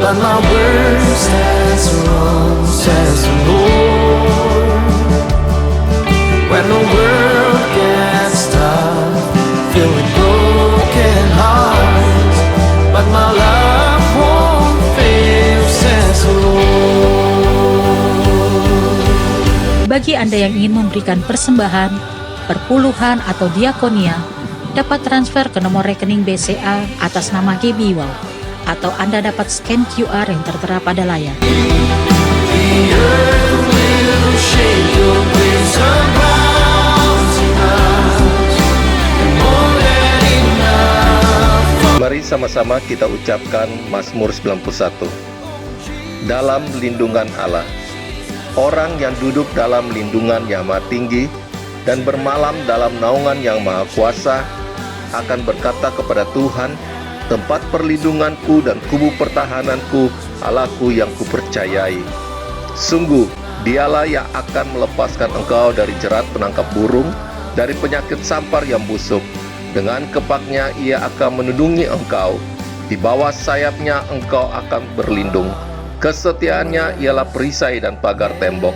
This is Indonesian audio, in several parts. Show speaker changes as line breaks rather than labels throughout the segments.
but my word stands alone, says the Lord. When the world gets tough, filled with broken hearts, but my love won't fail, says the Lord.
Bagi Anda yang ingin memberikan persembahan, perpuluhan atau diakonia, dapat transfer ke nomor rekening BCA atas nama GB Wow, atau Anda dapat scan QR yang tertera pada layar.
Mari sama-sama kita ucapkan Mazmur 91. Dalam lindungan Allah. Orang yang duduk dalam lindungan yang maha tinggi dan bermalam dalam naungan yang maha kuasa akan berkata kepada Tuhan, tempat perlindunganku dan kubu pertahananku, Allahku yang kupercayai. Sungguh, dialah yang akan melepaskan engkau dari jerat penangkap burung, dari penyakit sampar yang busuk. Dengan kepaknya ia akan melindungi engkau. Di bawah sayapnya engkau akan berlindung. Kesetiaannya ialah perisai dan pagar tembok.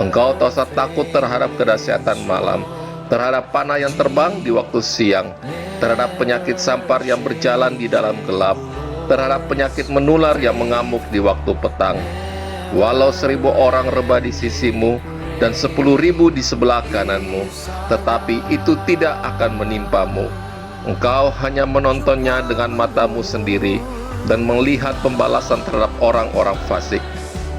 Engkau tak usah takut terhadap kedahsyatan malam, terhadap panah yang terbang di waktu siang, terhadap penyakit sampar yang berjalan di dalam gelap, terhadap penyakit menular yang mengamuk di waktu petang. Walau 1.000 orang rebah di sisimu dan 10.000 di sebelah kananmu, tetapi itu tidak akan menimpamu. Engkau hanya menontonnya dengan matamu sendiri dan melihat pembalasan terhadap orang-orang fasik.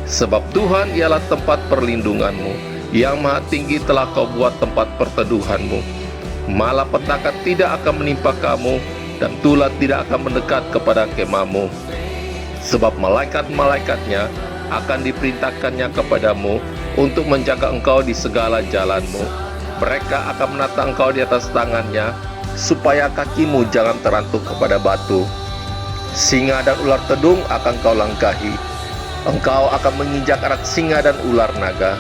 Sebab Tuhan ialah tempat perlindunganmu, yang maha tinggi telah kau buat tempat perteduhanmu. Malapetaka tidak akan menimpa kamu, dan tulah tidak akan mendekat kepada kemahmu. Sebab malaikat-malaikatnya akan diperintahkannya kepadamu untuk menjaga engkau di segala jalanmu. Mereka akan menata engkau di atas tangannya, supaya kakimu jangan terantuk kepada batu. Singa dan ular tedung akan kau langkahi. Engkau akan menginjak anak singa dan ular naga.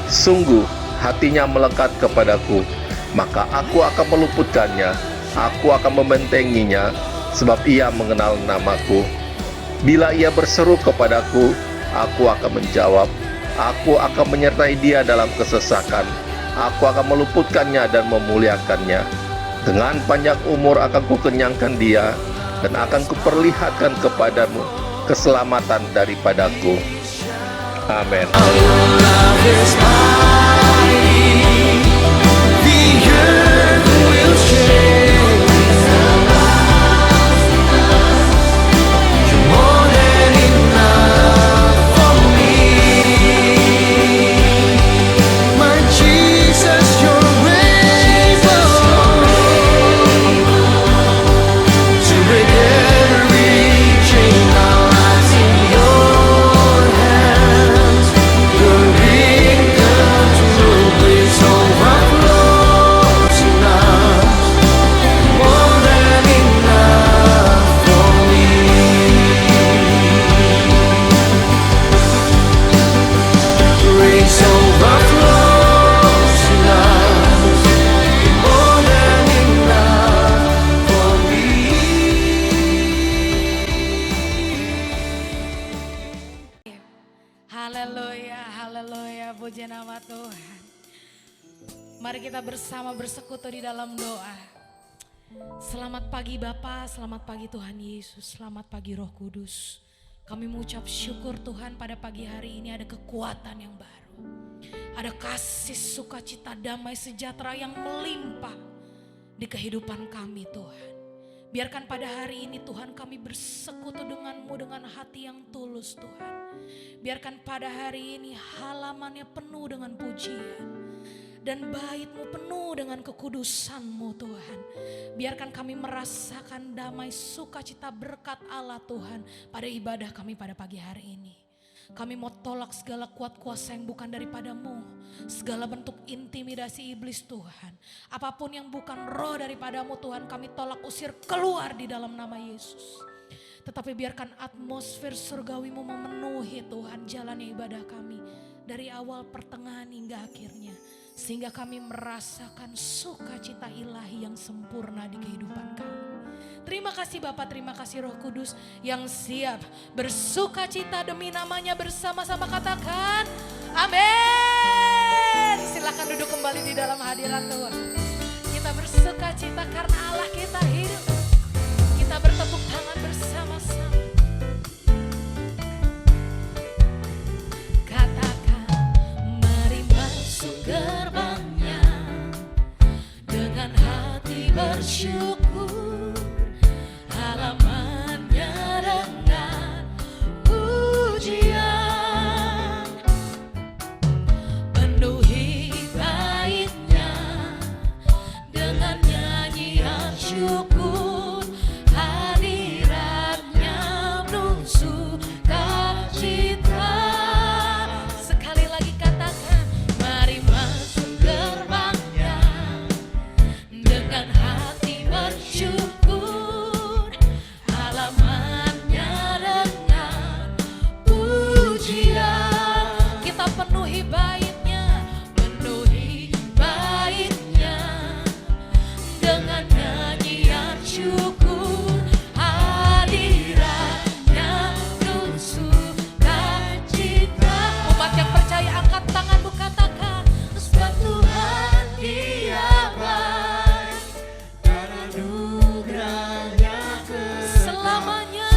Sungguh hatinya melekat kepadaku, maka aku akan meluputkannya. Aku akan membentenginya, sebab ia mengenal namaku. Bila ia berseru kepadaku, aku akan menjawab. Aku akan menyertai dia dalam kesesakan. Aku akan meluputkannya dan memuliakannya. Dengan panjang umur akan kukenyangkan dia, dan akan kuperlihatkan kepadamu keselamatan daripadaku. Amin.
Haleluya, haleluya, puji nama Tuhan. Mari kita bersama bersekutu di dalam doa. Selamat pagi Bapa, selamat pagi Tuhan Yesus, selamat pagi Roh Kudus. Kami mengucap syukur Tuhan pada pagi hari ini ada kekuatan yang baru. Ada kasih, sukacita, damai, sejahtera yang melimpah di kehidupan kami Tuhan. Biarkan pada hari ini Tuhan kami bersekutu denganmu dengan hati yang tulus Tuhan. Biarkan pada hari ini halamannya penuh dengan pujian. Dan baitmu penuh dengan kekudusanmu Tuhan. Biarkan kami merasakan damai, sukacita, berkat Allah Tuhan pada ibadah kami pada pagi hari ini. Kami mau tolak segala kuat kuasa yang bukan daripadamu. Segala bentuk intimidasi iblis Tuhan. Apapun yang bukan roh daripadamu Tuhan, kami tolak usir keluar di dalam nama Yesus. Tetapi biarkan atmosfer surgawimu memenuhi Tuhan jalannya ibadah kami. Dari awal, pertengahan hingga akhirnya. Sehingga kami merasakan sukacita ilahi yang sempurna di kehidupan kami. Terima kasih Bapa, terima kasih Roh Kudus yang siap bersuka cita demi namanya bersama-sama, katakan amin. Silakan duduk kembali di dalam hadirat Tuhan. Kita bersuka cita karena Allah kita hidup. Kita bertepuk tangan bersama-sama. Katakan, mari masuk gerbangnya dengan hati bersyukur, halamannya dengan pujian, penuhi baitnya dengan nyanyian syukur, hadiratnya penuh sukacita. Sekali lagi katakan, mari masuk gerbangnya dengan hati bersyukur, halamannya dengan pujian. Kita penuhi baitnya dengan nyanyian syukur, hadiratnya penuh sukacita. Umat yang percaya angkat tanganmu, katakan, sebab Tuhan Dia baik dan anugerahnya selamanya.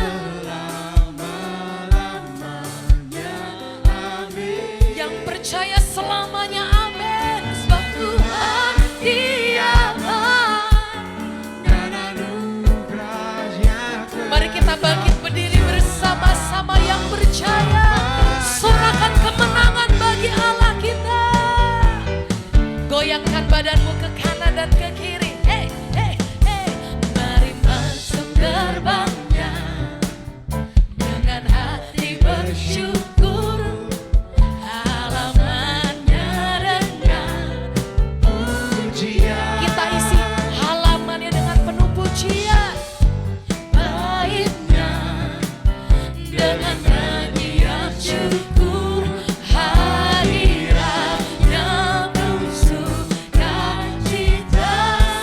Yang percaya selamanya, amin. Sebab Tuhan Dia baik dan anugerahnya. Mari kita bangkit berdiri bersama-sama yang percaya. Sorakan kemenangan bagi Allah kita. Goyangkan badanmu ke kanan dan ke kiri. Hey, hey, hey. Mari masuk gerbangnya dengan hati bersyukur, halamannya dengan pujian. Kita isi halamannya dengan penuh pujian, baitnya dengan nyanyian syukur, hadiratnya penuh sukacita.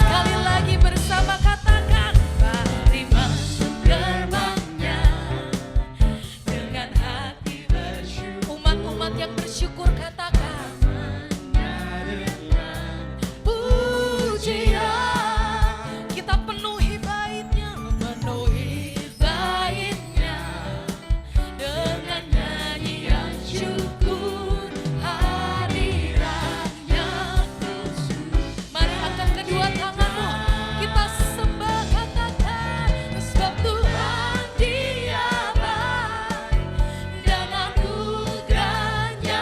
Sekali lagi bersama katakan, mari masuk gerbangnya dengan hati bersyukur. Umat-umat yang bersyukur katakan, pujian. Kita penuhi baitnya dengan nyanyian syukur, hadiratnya khusus. Mari angkat kedua tanganmu, kita sembah, katakan, sebab Tuhan Dia baik dan anugerahnya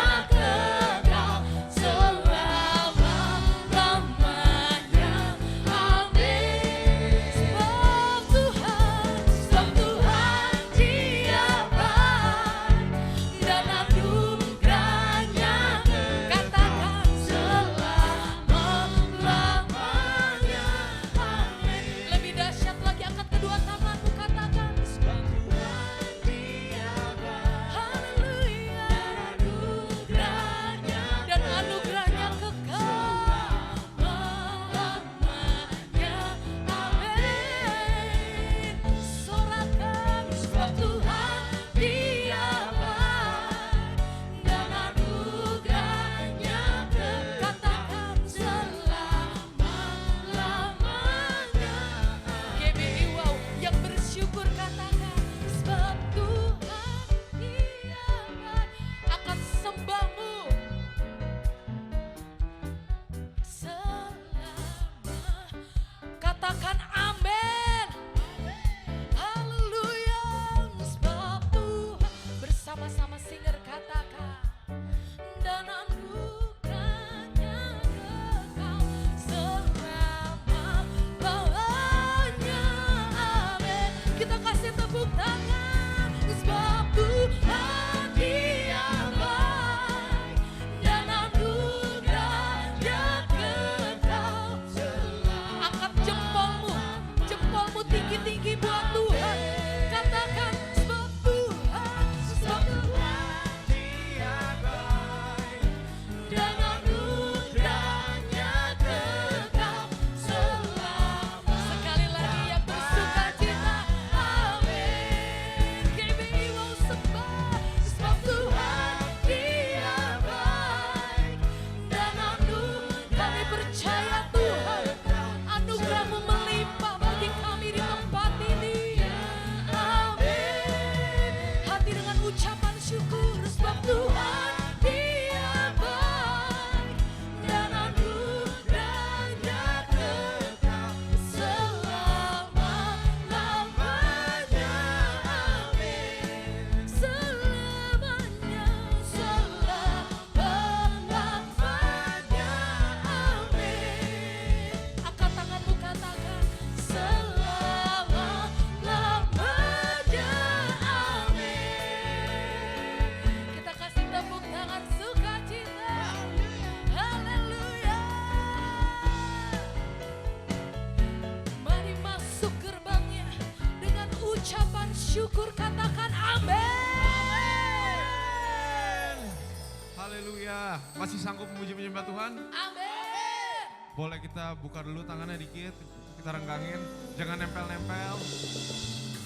Haleluya. Masih sanggup memuji menyembah Tuhan?
Amin.
Boleh kita buka dulu tangannya dikit. Kita renggangin. Jangan nempel-nempel.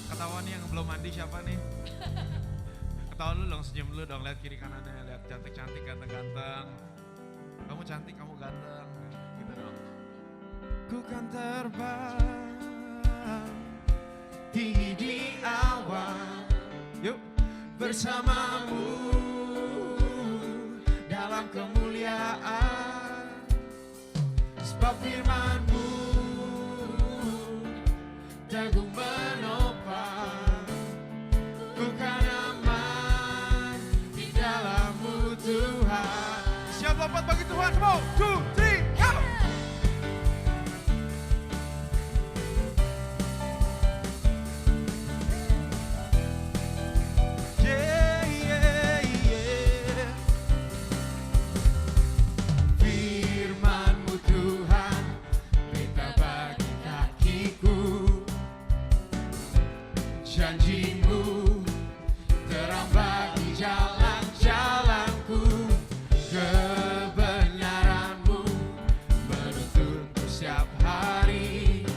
Ketahuan nih yang belum mandi siapa nih? Ketahuan lu dong, senyum dulu dong. Lihat kiri kanannya. Lihat cantik-cantik, ganteng-ganteng. Kamu cantik, kamu ganteng. Gitu dong. Ku kan terbang tinggi di awan. Yuk. Bersamamu dalam kemuliaan, sebab firman-Mu teguh menopang. Ku kan aman di dalam-Mu Tuhan. Siap lompat bagi Tuhan, come on, 2, 3, go! Janji-Mu terang bagi jalan-jalanku, kebenaran-Mu menuntunku setiap hari.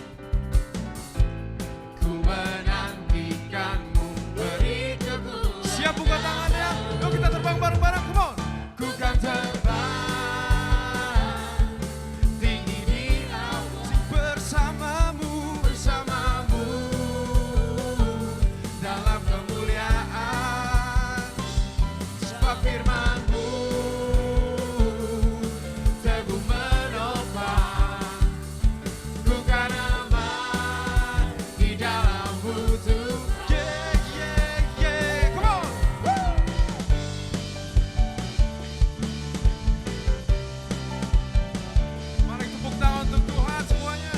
Ku menantikan-Mu beri kekuatan. Siap buka tangannya, yuk kita terbang bareng-bareng, come on. Ku kan terbang tinggi di awan bersama-Mu, bersama-Mu dalam kemuliaan, sebab firman-Mu teguh menopang. Ku kan aman di dalam-Mu Tuhan. Yeah, yeah, yeah, come on. Woo! Mari tepuk tangan untuk Tuhan semuanya.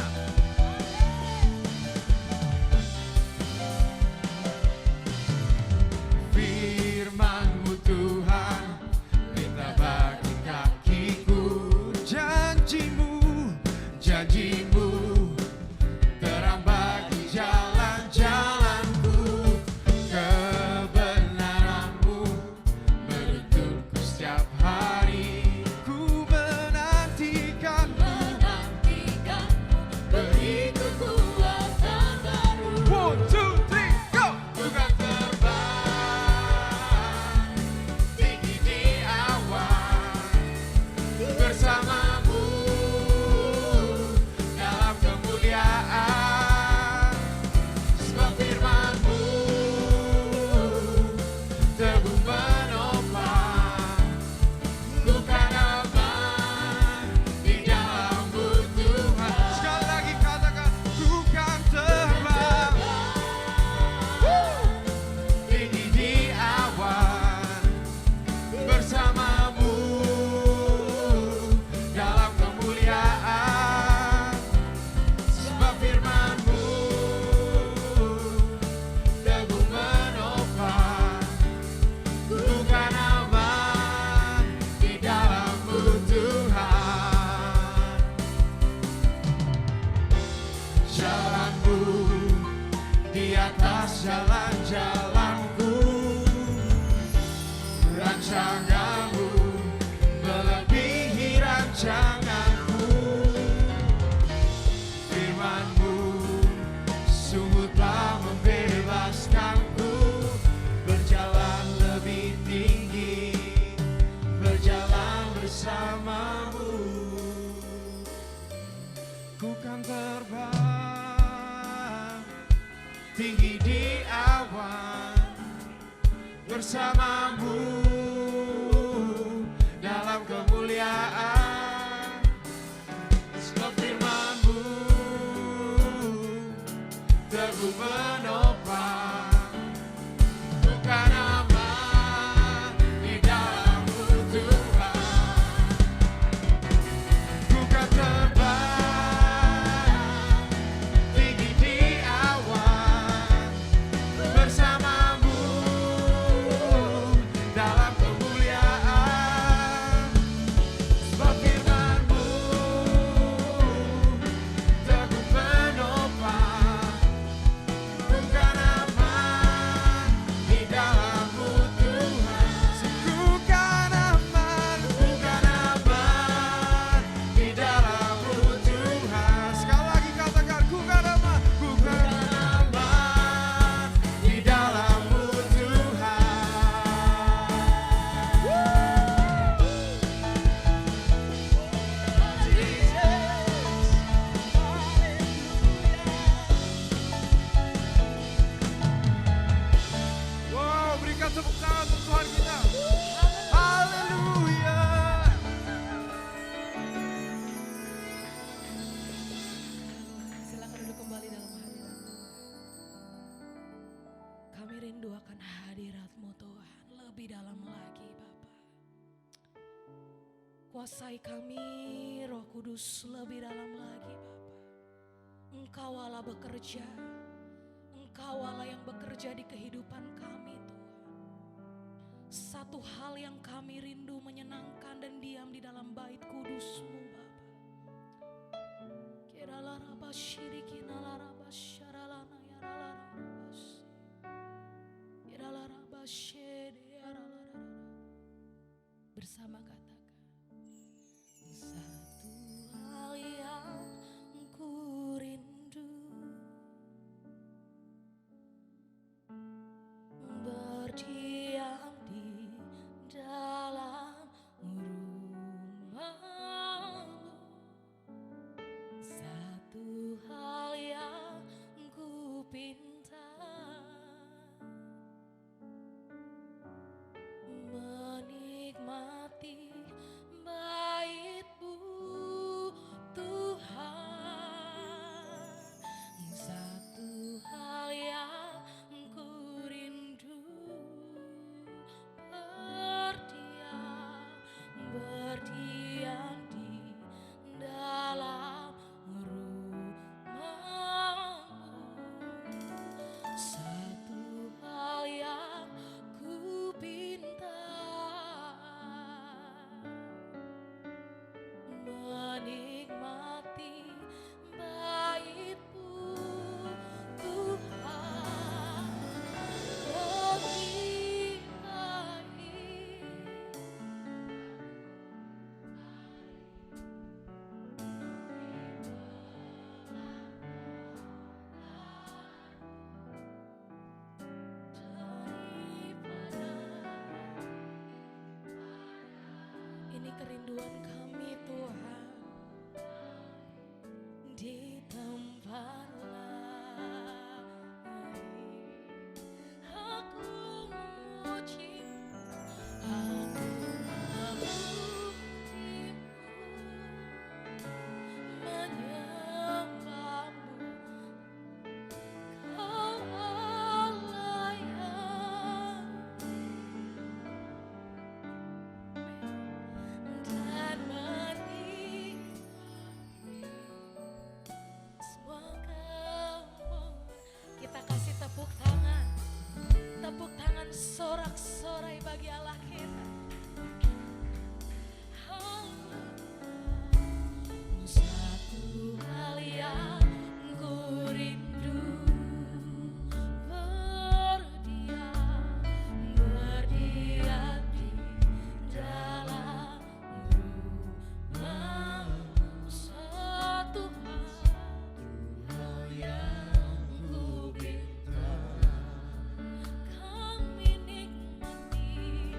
Firman-Mu Tuhan, perintah bagi kakiku. Janji-Mu, janji-Mu terang bagi jalan-jalanku, kebenaran-Mu menuntunku setiap hari. Ku menantikan-Mu, beri kekuatan baru. 1, 2, 3, go! Ku kan terbang tinggi di awan bersama-Mu dalam kemuliaan, sebab firman-Mu teguh menopang. Ku kan aman di dalam-Mu Tuhan. Sekali lagi katakan, ku kan terbang tinggi di awan bersama-Mu dalam kemuliaan, sebab firman-Mu teguh menopang. Ku kan aman di dalam-Mu Tuhan. Jalan-Mu di atas jalan-jalanku, rancangan-Mu melebihi rancanganku. Firman-Mu sungguh telah membebaskanku, berjalan lebih tinggi, berjalan bersama-Mu. Ku kan terbang tinggi di awan bersama-Mu dalam kemuliaan, sebab firman-Mu teguh menopang. Ku kan aman di dalam-Mu Tuhan. Ku kan terbang tinggi di awan bersama-Mu dalam Tuhan kita. Haleluya.
Silakan duduk kembali dalam hadirat Tuhan. Kami rindu akan hadirat-Mu Tuhan, lebih dalam lagi Bapa. Kuasai kami Roh Kudus lebih dalam lagi Bapa. Engkau Allah bekerja, Engkau Allah yang bekerja di kehidupan kami Tuhan. Satu hal yang kami rindu menyenangkan dan diam di dalam bait kudus-Mu Bapa. Bersama katakan, satu hal yang ku rindu, berdiam di dalam rumah-Mu. Satu hal yang ku pinta, menikmati bait-Mu Tuhan. Satu hal yang ku rindu, berdiam di dalam rumah-Mu. Satu hal yang ku pinta, menikmati bait-Mu Tuhan. Lebih baik ini kerinduan kami Tuhan, di tempat lain aku memuji-Mu, aku memuji-Mu, menyembah-Mu. Kau Allah yang dan menikmati semua kemuliaan. Kita kasih tepuk tangan sorak-sorai bagi Allah kita. Satu hal yang ku rindu, berdiam di dalam rumah-Mu. Satu hal yang ku pinta, kami nikmati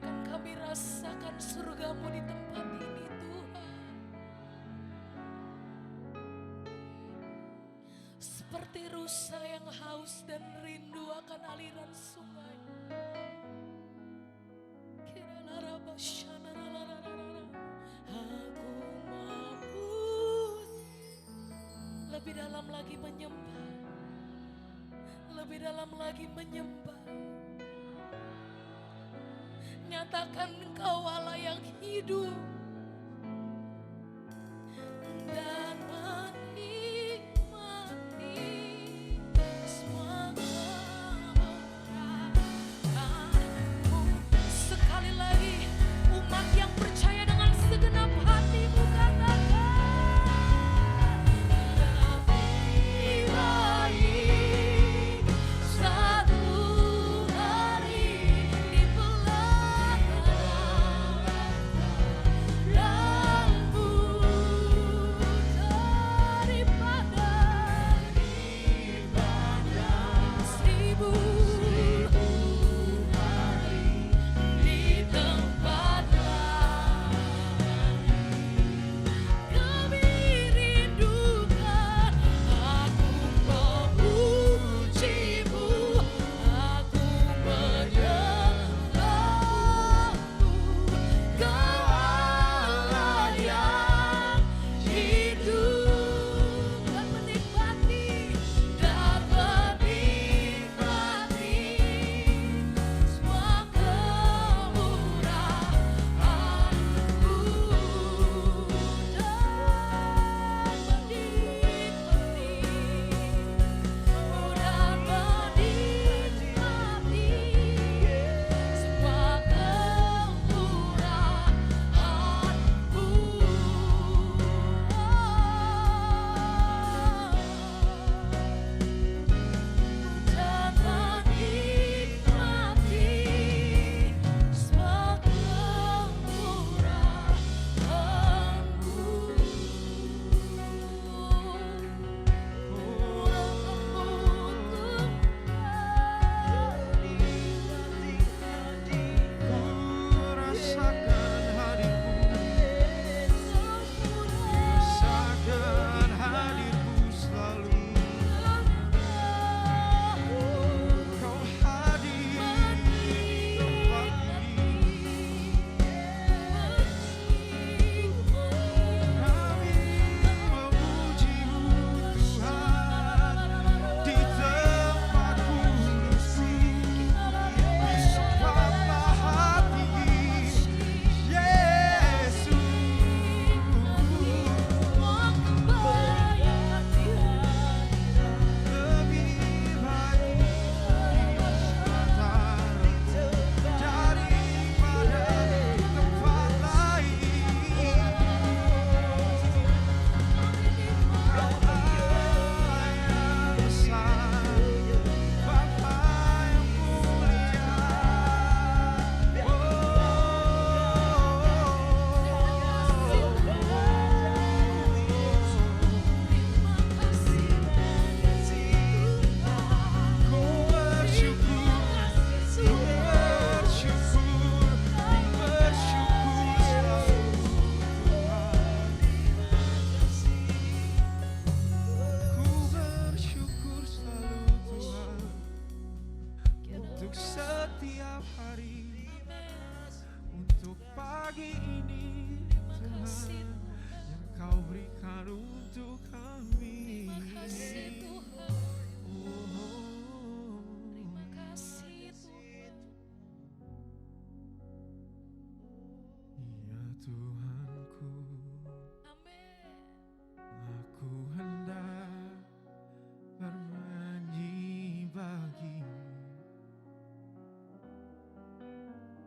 Biarkan kami rasakan surgamu di tempat ini Tuhan. Seperti rusa yang haus dan rindu akan aliran sungai. Aku mampu lebih dalam lagi menyembah, lebih dalam lagi menyembah. Nyatakan Engkau Allah yang hidup dan menikmati semua kemuliaan-Mu. Sekali lagi, umat yang percaya dengan segenap hatimu katakan, lebih baik satu hari di belakang rambut daripada 1000 hari di tempat kami rindukan. Aku memuji-Mu, aku menyembah-Mu, Kau Allah yang hidup dan menikmati semua kemurahan-Mu dan menikmati semua
Rasakan hadirmu, rasakan hadirmu selalu. Kau hadir di tempat ini. Kami memuji-Mu Tuhan di tempat kudus-Mu, di sepatah hati Yesus. Lebih baik matahari daripada tempat lain. Kau Allah yang besar, Bapa yang mulia. Ku bersyukur selalu Tuhan. Ku bersyukur selalu Tuhan untuk setiap hari, untuk pagi ini Tuhan yang Kau berikan untuk kami.
Terima kasih Tuhan. Terima kasih Tuhan.
Ya Tuhanku,
Amin.
aku hendak bernyanyi bagi-Mu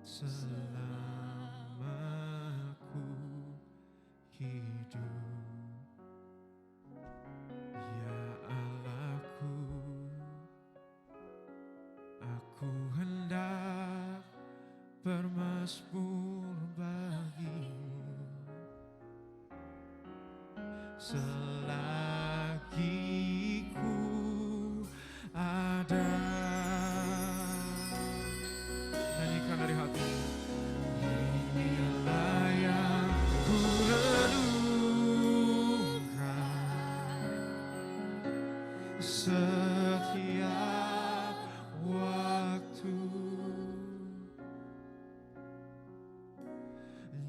selama ku hidup. Ya Allahku, aku hendak bermazmur bagi-Mu selagi ku ada. Nyanyikan dari hati. setiap waktu.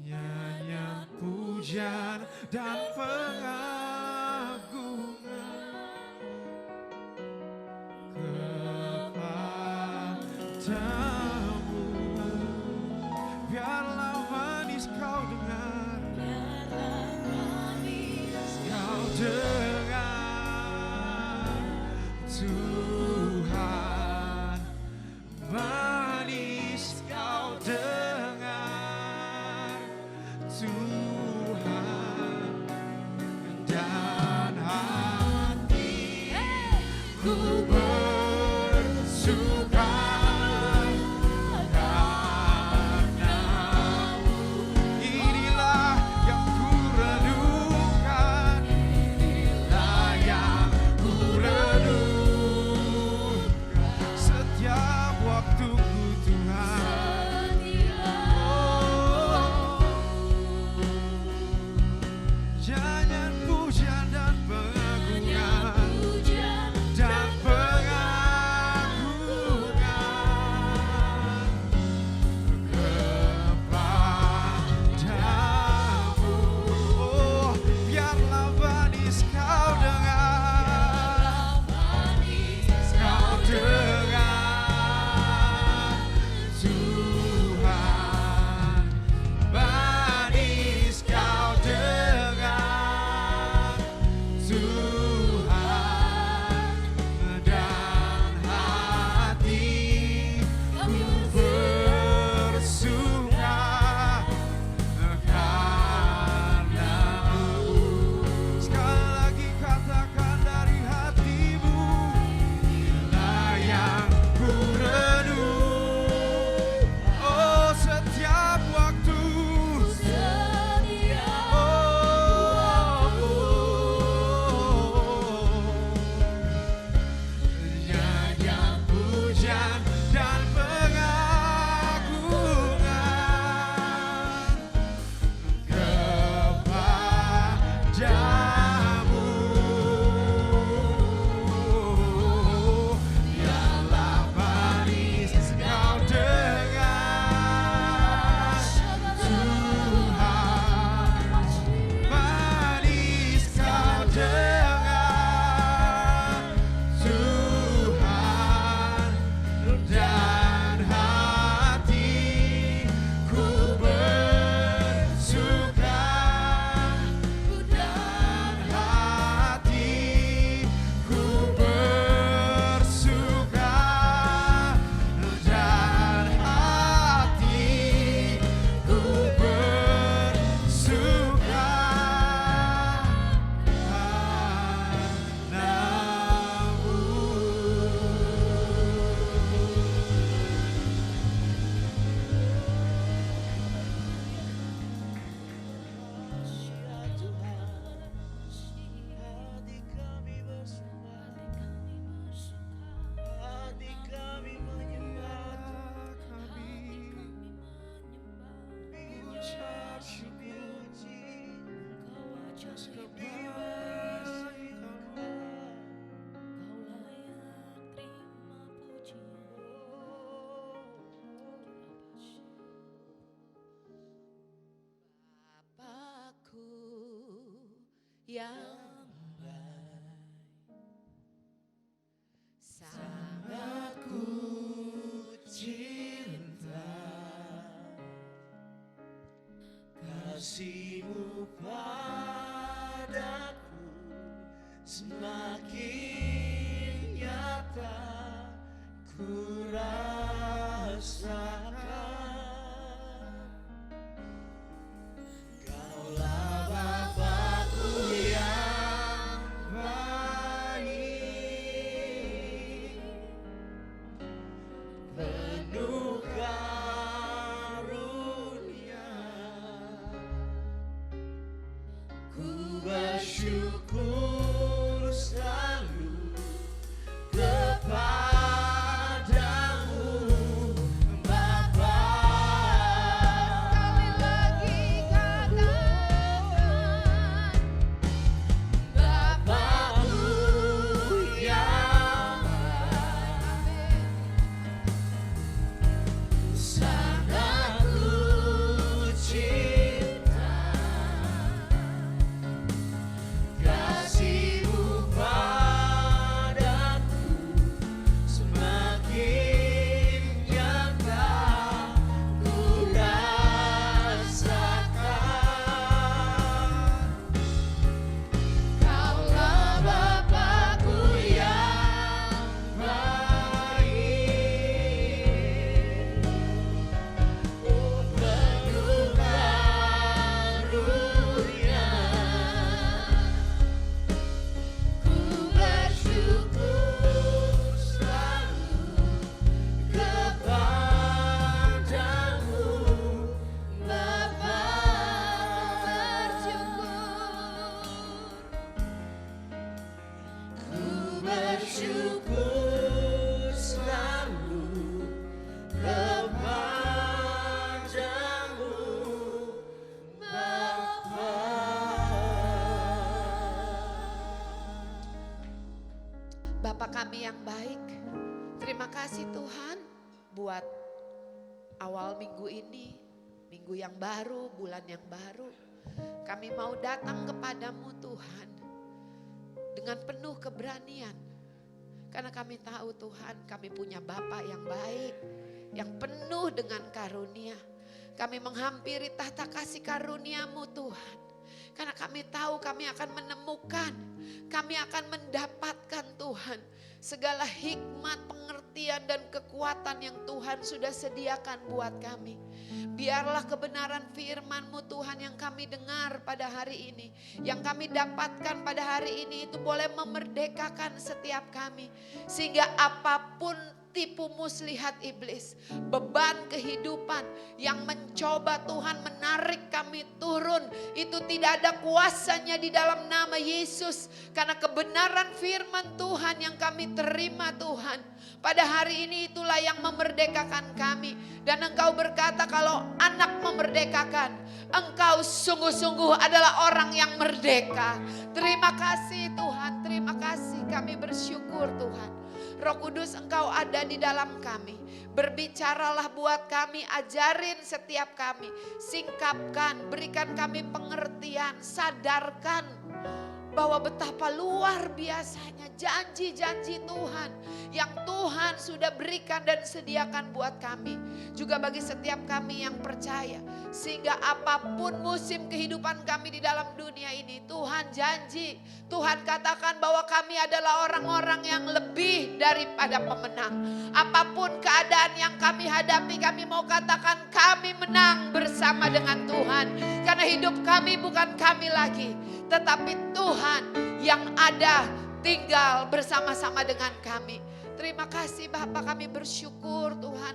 Nyanyian pujian dan pengagungan kepadamu. Biarlah manis kau dengar, kau dengar Tuhan, manis kau dengar Tuhan, dan hatiku bersuka padamu. Inilah yang ku renungkan, inilah yang ku renungkan setiap waktuku Tuhan. Nyanyian pujian dan pengagungan dan pengagungan kepadamu. Oh, biarlah manis kau dengar, kau dengar Tuhan, manis kau dengar Tuhan, dan hatiku bersuka karenamu. Sekali lagi katakan dari hatimu, inilah yang ku renung. Oh, setiap waktu. Nyanyian pujian dan pengagungan kepadamu. Biarlah manis kau dengar Tuhan, manis kau dengar Tuhan, dan hatiku bersuka, dan hatiku bersuka, dan hatiku bersuka
Bapakku yang baik, sangat ku cinta, kasih-Mu padaku semakin nyata ku rasakan. Kaulah Bapakku yang baik, penuh karunia. Ku bersyukur selalu kepadamu. syukur selalu kepadamu Bapa.
Bapa kami yang baik, terima kasih Tuhan buat awal minggu ini, minggu yang baru, bulan yang baru. Kami mau datang kepadamu Tuhan dengan penuh keberanian. Karena kami tahu Tuhan, kami punya Bapa yang baik, yang penuh dengan karunia. Kami menghampiri tahta kasih karunia-Mu Tuhan. Karena kami tahu kami akan menemukan, kami akan mendapatkan Tuhan segala hikmat, pengertian dan kekuatan yang Tuhan sudah sediakan buat kami. Biarlah kebenaran firman-Mu Tuhan yang kami dengar pada hari ini, yang kami dapatkan pada hari ini itu boleh memerdekakan setiap kami. Sehingga apapun tipu muslihat iblis, beban kehidupan yang mencoba Tuhan menarik kami turun, itu tidak ada kuasanya di dalam nama Yesus. Karena kebenaran firman Tuhan yang kami terima Tuhan, pada hari ini itulah yang memerdekakan kami. Dan Engkau berkata kalau anak memerdekakan, Engkau sungguh-sungguh adalah orang yang merdeka. Terima kasih Tuhan, terima kasih, kami bersyukur Tuhan. Roh Kudus Engkau ada di dalam kami. Berbicaralah buat kami, ajarin setiap kami. Singkapkan, berikan kami pengertian, sadarkan bahwa betapa luar biasanya janji-janji Tuhan yang Tuhan sudah berikan dan sediakan buat kami. Juga bagi setiap kami yang percaya. Sehingga apapun musim kehidupan kami di dalam dunia ini, Tuhan janji, Tuhan katakan bahwa kami adalah orang-orang yang lebih daripada pemenang. Apapun keadaan yang kami hadapi, kami mau katakan kami menang bersama dengan Tuhan. Karena hidup kami bukan kami lagi, tetapi Tuhan yang ada tinggal bersama-sama dengan kami. Terima kasih Bapak, kami bersyukur Tuhan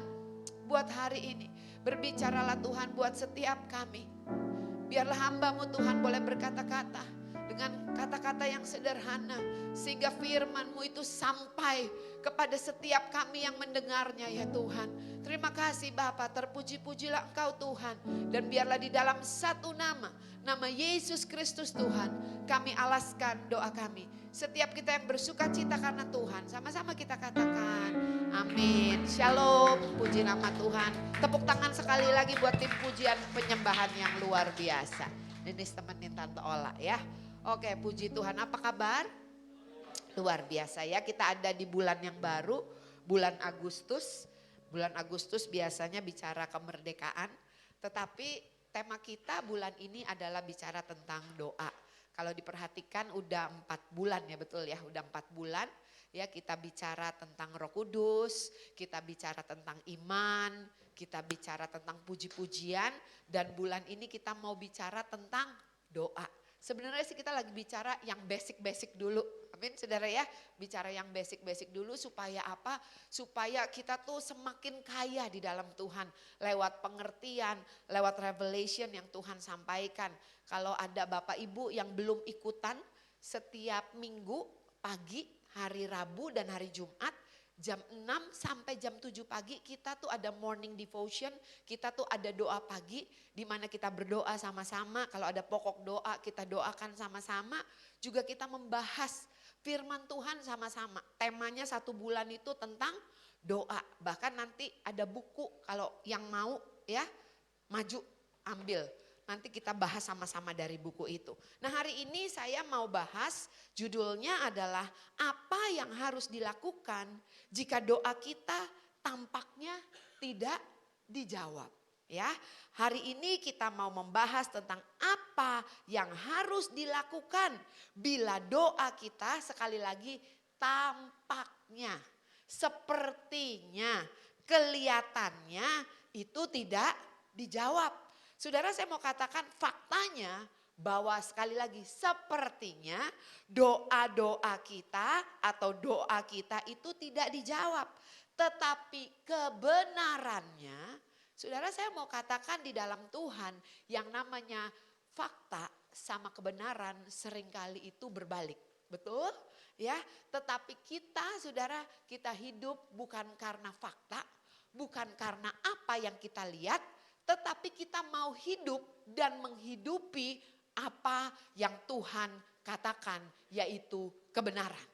buat hari ini. Berbicaralah Tuhan buat setiap kami. Biarlah hamba-Mu Tuhan boleh berkata-kata dengan kata-kata yang sederhana, sehingga firman-Mu itu sampai kepada setiap kami yang mendengarnya ya Tuhan. Terima kasih Bapa, terpuji-pujilah Engkau Tuhan. Dan biarlah di dalam satu nama, nama Yesus Kristus Tuhan, kami alaskan doa kami. Setiap kita yang bersuka cita karena Tuhan, sama-sama kita katakan amin. Shalom, puji nama Tuhan. Tepuk tangan sekali lagi buat tim pujian penyembahan yang luar biasa. Denis temenin Tante Ola ya. Oke, puji Tuhan, apa kabar? Luar biasa ya, kita ada di bulan yang baru, bulan Agustus. Bulan Agustus biasanya bicara kemerdekaan, tetapi tema kita bulan ini adalah bicara tentang doa. Kalau diperhatikan udah 4 bulan ya, betul ya, udah 4 bulan ya kita bicara tentang Roh Kudus, kita bicara tentang iman, kita bicara tentang puji-pujian, dan bulan ini kita mau bicara tentang doa. Sebenarnya sih kita lagi bicara yang basic-basic dulu. Amin saudara ya, bicara yang basic-basic dulu supaya apa? Supaya kita tuh semakin kaya di dalam Tuhan. Lewat pengertian, lewat revelation yang Tuhan sampaikan. Kalau ada Bapak Ibu yang belum ikutan, setiap minggu pagi, hari Rabu dan hari Jumat, jam 6 sampai jam 7 pagi kita tuh ada morning devotion, kita tuh ada doa pagi di mana kita berdoa sama-sama. Kalau ada pokok doa kita doakan sama-sama, juga kita membahas firman Tuhan sama-sama. Temanya 1 bulan itu tentang doa. Bahkan nanti ada buku kalau yang mau ya maju ambil. Nanti kita bahas sama-sama dari buku itu. Nah hari ini saya mau bahas judulnya adalah apa yang harus dilakukan jika doa kita tampaknya tidak dijawab. Ya, hari ini kita mau membahas tentang apa yang harus dilakukan bila doa kita sekali lagi tampaknya, sepertinya, kelihatannya itu tidak dijawab. Saudara, saya mau katakan faktanya bahwa sekali lagi sepertinya doa-doa kita atau doa kita itu tidak dijawab. Tetapi kebenarannya, saudara, saya mau katakan di dalam Tuhan yang namanya fakta sama kebenaran seringkali itu berbalik. Betul? Ya, tetapi kita saudara, kita hidup bukan karena fakta, bukan karena apa yang kita lihat, tetapi kita mau hidup dan menghidupi apa yang Tuhan katakan, yaitu kebenaran.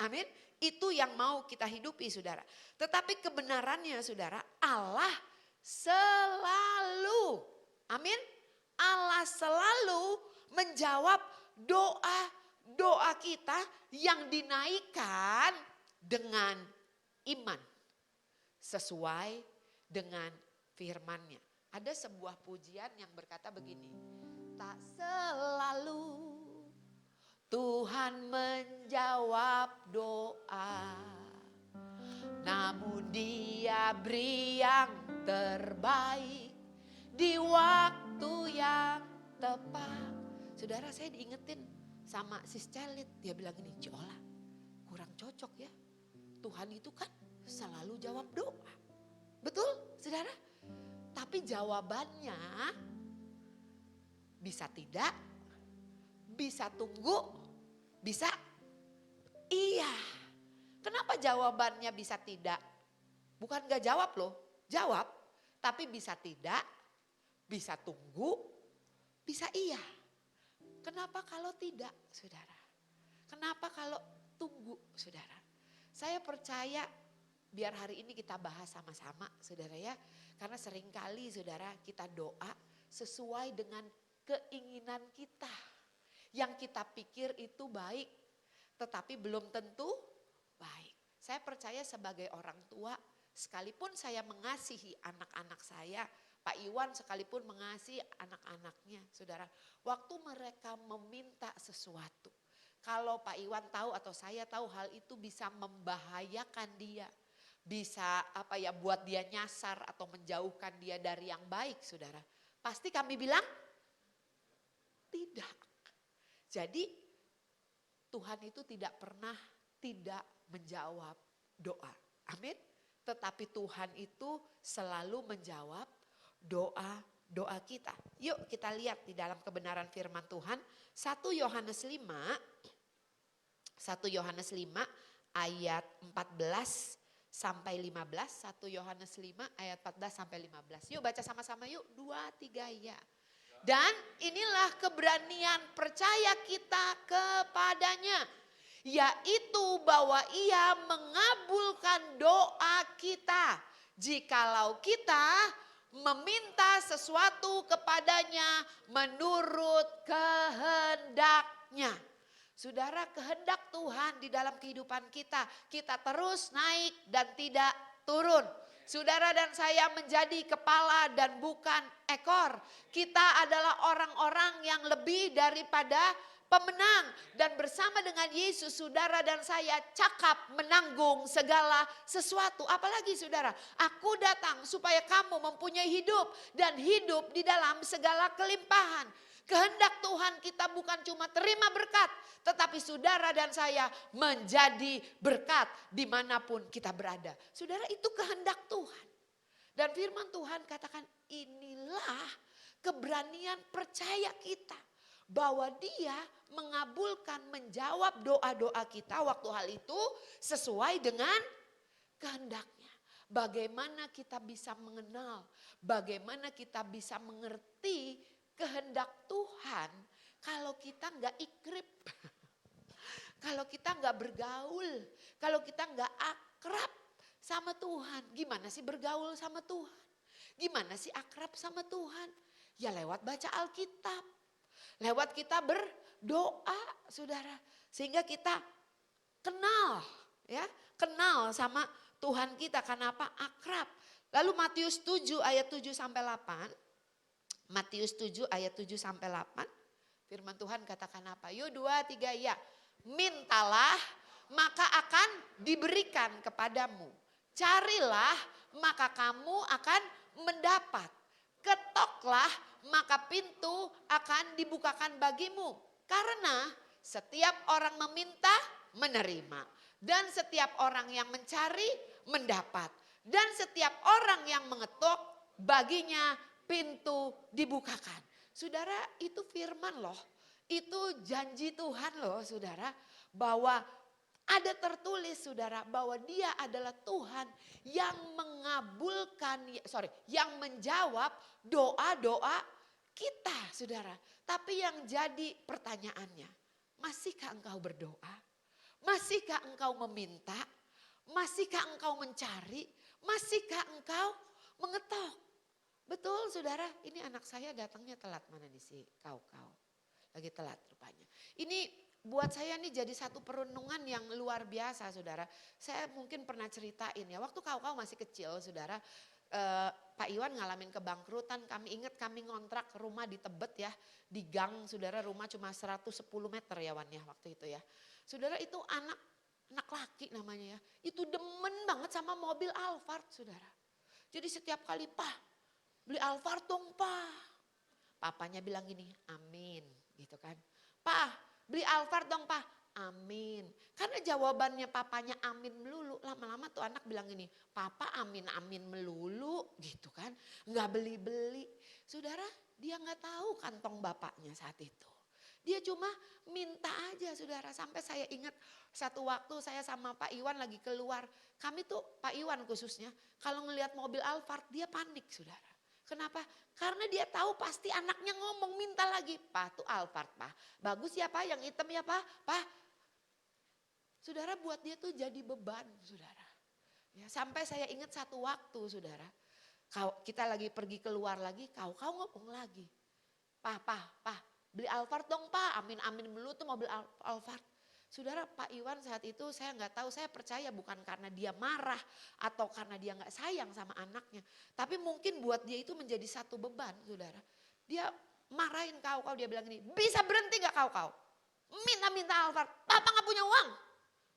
Amin. Itu yang mau kita hidupi saudara. Tetapi kebenarannya saudara, Allah selalu, amin. Allah selalu menjawab doa kita yang dinaikkan dengan iman. Sesuai dengan firman-Nya. Ada sebuah pujian yang berkata begini. Tak selalu Tuhan menjawab doa. Namun Dia beri yang terbaik di waktu yang tepat. Saudara, saya diingetin sama Sis Celit. Dia bilang gini, Ciola kurang cocok ya. Tuhan itu kan selalu jawab doa. Betul saudara? Tapi jawabannya bisa tidak, bisa tunggu, bisa iya. Kenapa jawabannya bisa tidak? Bukan gak jawab loh, jawab. Tapi bisa tidak, bisa tunggu, bisa iya. Kenapa kalau tidak saudara? Kenapa kalau tunggu saudara? Saya percaya biar hari ini kita bahas sama-sama saudara ya. Karena seringkali saudara kita doa sesuai dengan keinginan kita. Yang kita pikir itu baik tetapi belum tentu baik. Saya percaya sebagai orang tua sekalipun saya mengasihi anak-anak saya. Pak Iwan sekalipun mengasihi anak-anaknya saudara. Waktu mereka meminta sesuatu. Kalau Pak Iwan tahu atau saya tahu hal itu bisa membahayakan dia. Bisa buat dia nyasar atau menjauhkan dia dari yang baik saudara. Pasti kami bilang tidak. Jadi Tuhan itu tidak pernah tidak menjawab doa. Amin. Tetapi Tuhan itu selalu menjawab doa kita. Yuk kita lihat di dalam kebenaran firman Tuhan. 1 Yohanes 5 ayat 14 sampai 15. 1 Yohanes 5 ayat 14 sampai 15. Yuk baca sama-sama yuk. 2, 3 ya. Dan inilah keberanian percaya kita kepadanya. Yaitu bahwa Ia mengabulkan doa kita. Jikalau kita meminta sesuatu kepadanya menurut kehendaknya. Saudara, kehendak Tuhan di dalam kehidupan kita terus naik dan tidak turun. Saudara dan saya menjadi kepala dan bukan ekor. Kita adalah orang-orang yang lebih daripada pemenang. Dan bersama dengan Yesus saudara dan saya cakap menanggung segala sesuatu. Apalagi saudara, aku datang supaya kamu mempunyai hidup. Dan hidup di dalam segala kelimpahan. Kehendak Tuhan kita bukan cuma terima berkat. Tetapi saudara dan saya menjadi berkat dimanapun kita berada. Saudara, itu kehendak Tuhan. Dan firman Tuhan katakan inilah keberanian percaya kita. Bahwa Dia mengabulkan, menjawab doa-doa kita waktu hal itu sesuai dengan kehendaknya. Bagaimana kita bisa mengenal, bagaimana kita bisa mengerti kehendak Tuhan kalau kita nggak ikrip. Kalau kita nggak bergaul, kalau kita nggak akrab sama Tuhan. Gimana sih bergaul sama Tuhan? Gimana sih akrab sama Tuhan? Ya lewat baca Alkitab. Lewat kita berdoa saudara. Sehingga kita kenal ya. Kenal sama Tuhan kita. Kenapa? Akrab. Lalu Matius 7 ayat 7 sampai 8. Matius 7 ayat 7 sampai 8. Firman Tuhan katakan apa? Yuk 2, 3 ya. Mintalah maka akan diberikan kepadamu. Carilah maka kamu akan mendapat. Ketoklah maka pintu akan dibukakan bagimu. Karena setiap orang meminta menerima. Dan setiap orang yang mencari mendapat. Dan setiap orang yang mengetuk baginya pintu dibukakan. Saudara, itu firman loh Itu janji Tuhan loh saudara, bahwa ada tertulis saudara bahwa dia adalah Tuhan yang yang menjawab doa-doa kita saudara. Tapi yang jadi pertanyaannya, masihkah engkau berdoa? Masihkah engkau meminta? Masihkah engkau mencari? Masihkah engkau mengetok? Betul saudara, ini anak saya datangnya telat, mana nih si kau-kau. Lagi telat rupanya. Ini buat saya nih jadi satu perenungan yang luar biasa saudara. Saya mungkin pernah ceritain ya, waktu kau-kau masih kecil saudara. Pak Iwan ngalamin kebangkrutan, kami ingat kami ngontrak rumah di Tebet ya. Di gang saudara, rumah cuma 110 meter ya Wan ya waktu itu ya. Saudara itu anak laki namanya ya. Itu demen banget sama mobil Alphard saudara. Jadi setiap kali, "Pak, beli Alphard dong Pak." Papanya bilang gini, amin gitu kan. "Pak, beli Alphard dong Pak." Amin. Karena jawabannya papanya amin melulu. Lama-lama tuh anak bilang gini, "Papa amin-amin melulu," gitu kan. Nggak beli-beli. Saudara, dia nggak tahu kantong bapaknya saat itu. Dia cuma minta aja saudara. Sampai saya ingat satu waktu saya sama Pak Iwan lagi keluar. Kami tuh, Pak Iwan khususnya, kalau ngelihat mobil Alphard dia panik saudara. Kenapa? Karena dia tahu pasti anaknya ngomong minta lagi. "Pak, tuh Alphard Pak. Bagus ya Pak, yang hitam ya Pak. Pak." Saudara, buat dia tuh jadi beban saudara. Ya, sampai saya ingat satu waktu saudara. Kita lagi pergi keluar lagi, kau ngomong lagi. Pak, beli Alphard dong Pak. Amin-amin melulu tuh mobil Alphard. Saudara, Pak Iwan saat itu saya nggak tahu, saya percaya bukan karena dia marah atau karena dia nggak sayang sama anaknya. Tapi mungkin buat dia itu menjadi satu beban saudara. Dia marahin kau, dia bilang gini, "Bisa berhenti gak kau? Minta Alphard, Papa gak punya uang."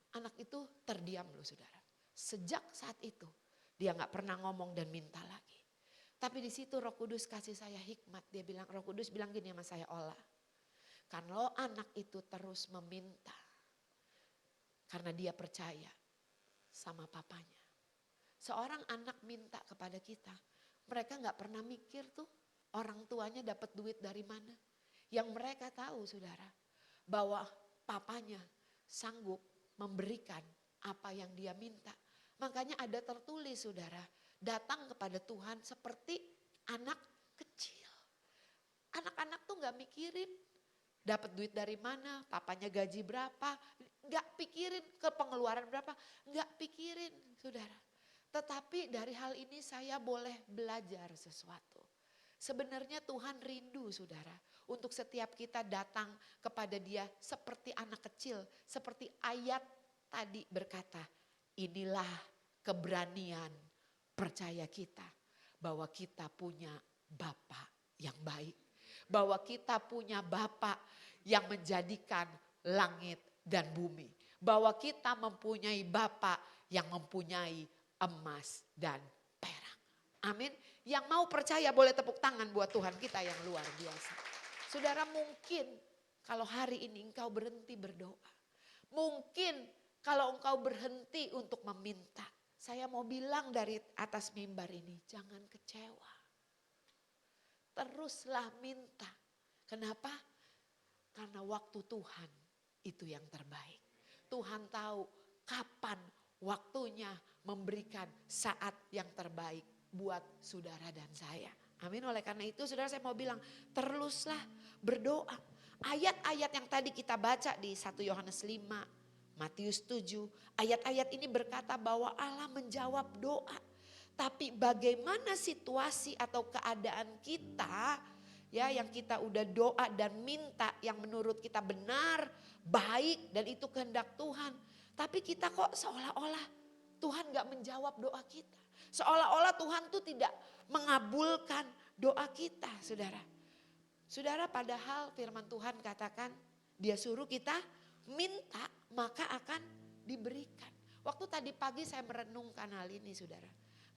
Anak itu terdiam loh saudara. Sejak saat itu dia gak pernah ngomong dan minta lagi. Tapi di situ Roh Kudus kasih saya hikmat. Roh Kudus bilang gini sama saya, "Ola, kalau anak itu terus meminta karena dia percaya sama papanya. Seorang anak minta kepada kita, mereka gak pernah mikir tuh orang tuanya dapat duit dari mana. Yang mereka tahu saudara, bahwa papanya sanggup memberikan apa yang dia minta. Makanya ada tertulis saudara, datang kepada Tuhan seperti anak kecil. Anak-anak tuh gak mikirin dapat duit dari mana, papanya gaji berapa, gak pikirin ke pengeluaran berapa, gak pikirin saudara. Tetapi dari hal ini saya boleh belajar sesuatu. Sebenarnya Tuhan rindu saudara untuk setiap kita datang kepada dia seperti anak kecil. Seperti ayat tadi berkata, inilah keberanian percaya kita bahwa kita punya Bapa yang baik. Bahwa kita punya Bapa yang menjadikan langit dan bumi. Bahwa kita mempunyai Bapa yang mempunyai emas dan perak. Amin. Yang mau percaya boleh tepuk tangan buat Tuhan kita yang luar biasa. Saudara, mungkin kalau hari ini engkau berhenti berdoa. Mungkin kalau engkau berhenti untuk meminta. Saya mau bilang dari atas mimbar ini, jangan kecewa. Teruslah minta. Kenapa? Karena waktu Tuhan itu yang terbaik. Tuhan tahu kapan waktunya memberikan saat yang terbaik buat saudara dan saya. Amin. Oleh karena itu saudara, saya mau bilang teruslah berdoa. Ayat-ayat yang tadi kita baca di 1 Yohanes 5, Matius 7. Ayat-ayat ini berkata bahwa Allah menjawab doa. Tapi bagaimana situasi atau keadaan kita ya, yang kita udah doa dan minta yang menurut kita benar, baik dan itu kehendak Tuhan. Tapi kita kok seolah-olah Tuhan gak menjawab doa kita. Seolah-olah Tuhan tuh tidak mengabulkan doa kita saudara. Saudara, padahal firman Tuhan katakan dia suruh kita minta maka akan diberikan. Waktu tadi pagi saya merenungkan hal ini saudara.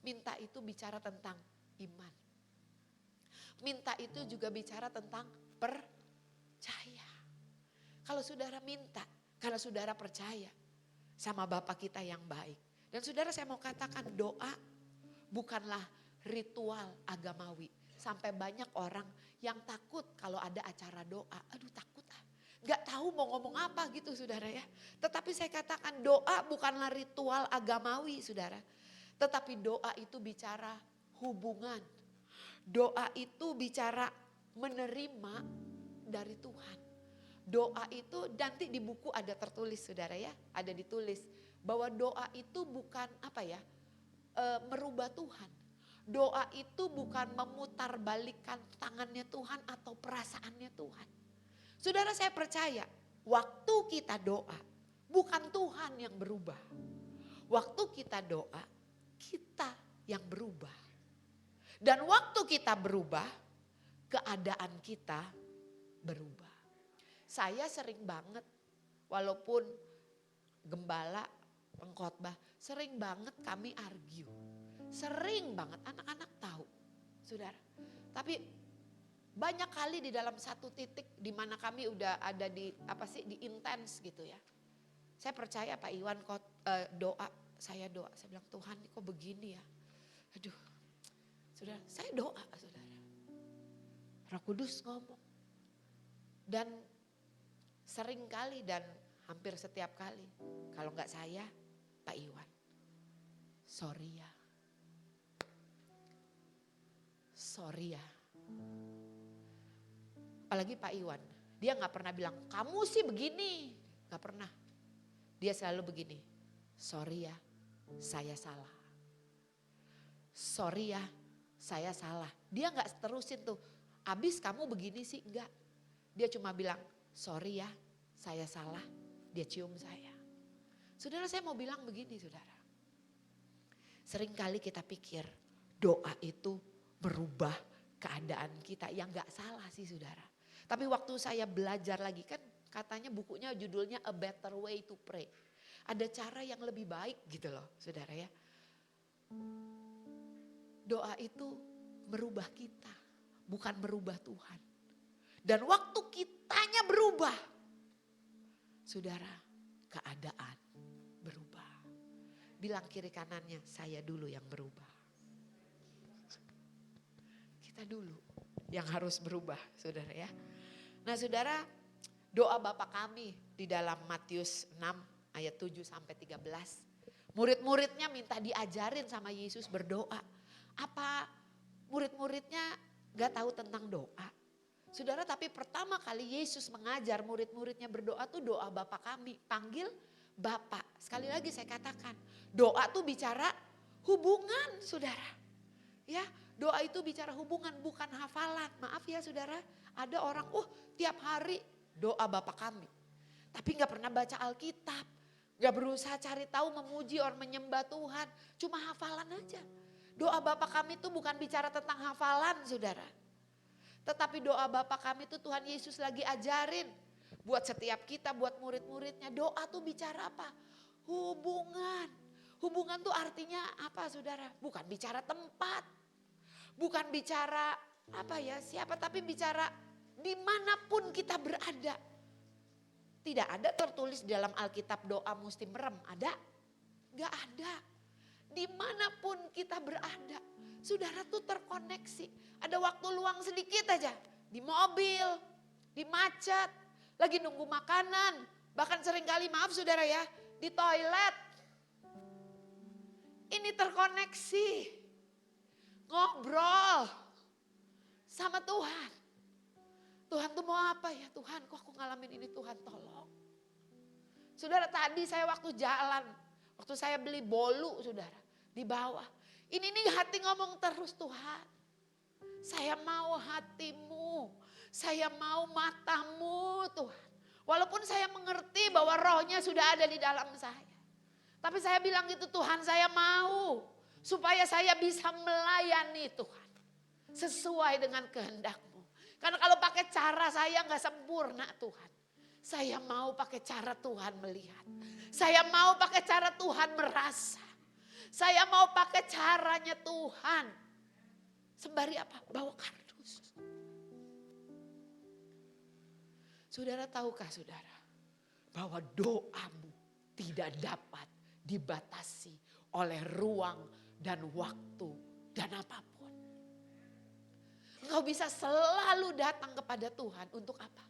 Minta itu bicara tentang iman. Minta itu juga bicara tentang percaya. Kalau saudara minta, karena saudara percaya sama Bapa kita yang baik. Dan saudara, saya mau katakan doa bukanlah ritual agamawi. Sampai banyak orang yang takut kalau ada acara doa. Aduh takut ah. Gak tahu mau ngomong apa gitu saudara ya. Tetapi saya katakan doa bukanlah ritual agamawi saudara. Tetapi doa itu bicara hubungan. Doa itu bicara menerima dari Tuhan. Doa itu nanti di buku ada tertulis saudara ya. Ada ditulis bahwa doa itu bukan apa ya, merubah Tuhan. Doa itu bukan memutarbalikkan tangannya Tuhan atau perasaannya Tuhan. Saudara saya percaya waktu kita doa bukan Tuhan yang berubah. Waktu kita doa kita yang berubah. Dan waktu kita berubah keadaan kita berubah. Saya sering banget walaupun gembala pengkhotbah sering banget kami argue. Sering banget anak-anak tahu saudara. Tapi banyak kali di dalam satu titik di mana kami udah ada di di intens gitu ya. Saya percaya Pak Iwan doa, saya doa. Saya bilang Tuhan kok begini ya. Aduh saudara saya doa saudara. Roh Kudus ngomong. Dan sering kali dan hampir setiap kali. Kalau enggak saya Pak Iwan. Sorry ya. Sorry ya. Apalagi Pak Iwan. Dia gak pernah bilang kamu sih begini. Gak pernah. Dia selalu begini. Sorry ya saya salah. Sorry ya saya salah. Dia gak terusin tuh. Abis kamu begini sih enggak. Dia cuma bilang sorry ya saya salah. Dia cium saya. Saudara saya mau bilang begini saudara. Seringkali kita pikir doa itu merubah keadaan kita. Yang gak salah sih saudara. Tapi waktu saya belajar lagi kan katanya bukunya judulnya A Better Way to Pray. Ada cara yang lebih baik gitu loh saudara ya. Doa itu merubah kita. Bukan merubah Tuhan. Dan waktu kitanya berubah. Saudara keadaan berubah. Bilang kiri kanannya saya dulu yang berubah. Kita dulu yang harus berubah saudara ya. Nah saudara doa Bapa kami di dalam Matius 6 ayat 7 sampai 13. Murid-muridnya minta diajarin sama Yesus berdoa. Apa murid-muridnya gak tahu tentang doa? Saudara tapi pertama kali Yesus mengajar murid-muridnya berdoa tuh doa Bapa kami. Panggil Bapa. Sekali lagi saya katakan doa tuh bicara hubungan saudara. Ya, doa itu bicara hubungan bukan hafalan. Maaf ya saudara, ada orang tiap hari doa Bapa kami. Tapi gak pernah baca Alkitab. Gak berusaha cari tahu memuji orang menyembah Tuhan. Cuma hafalan aja. Doa Bapa kami itu bukan bicara tentang hafalan saudara. Tetapi doa Bapa kami itu Tuhan Yesus lagi ajarin. Buat setiap kita, buat murid-muridnya. Doa tuh bicara apa? Hubungan. Hubungan tuh artinya apa saudara? Bukan bicara tempat. Bukan bicara siapa. Tapi bicara dimanapun kita berada. Tidak ada tertulis dalam Alkitab doa mesti merem. Ada? Gak ada. Dimanapun kita berada. Saudara tuh terkoneksi. Ada waktu luang sedikit aja. Di mobil, di macet, lagi nunggu makanan. Bahkan seringkali maaf saudara ya, di toilet. Ini terkoneksi. Ngobrol sama Tuhan. Tuhan tuh mau apa ya? Tuhan kok aku ngalamin ini Tuhan tolong. Saudara tadi saya waktu jalan. Waktu saya beli bolu saudara. Di bawah. Ini nih hati ngomong terus Tuhan. Saya mau hatimu. Saya mau matamu Tuhan. Walaupun saya mengerti bahwa rohnya sudah ada di dalam saya. Tapi saya bilang itu Tuhan saya mau. Supaya saya bisa melayani Tuhan. Sesuai dengan kehendak-Mu. Karena kalau pakai cara saya gak sempurna Tuhan. Saya mau pakai cara Tuhan melihat. Saya mau pakai cara Tuhan merasa. Saya mau pakai caranya Tuhan. Sembari apa? Bawa kardus. Saudara tahukah saudara? Bahwa doamu tidak dapat dibatasi oleh ruang dan waktu dan apapun. engkau bisa selalu datang kepada Tuhan untuk apa?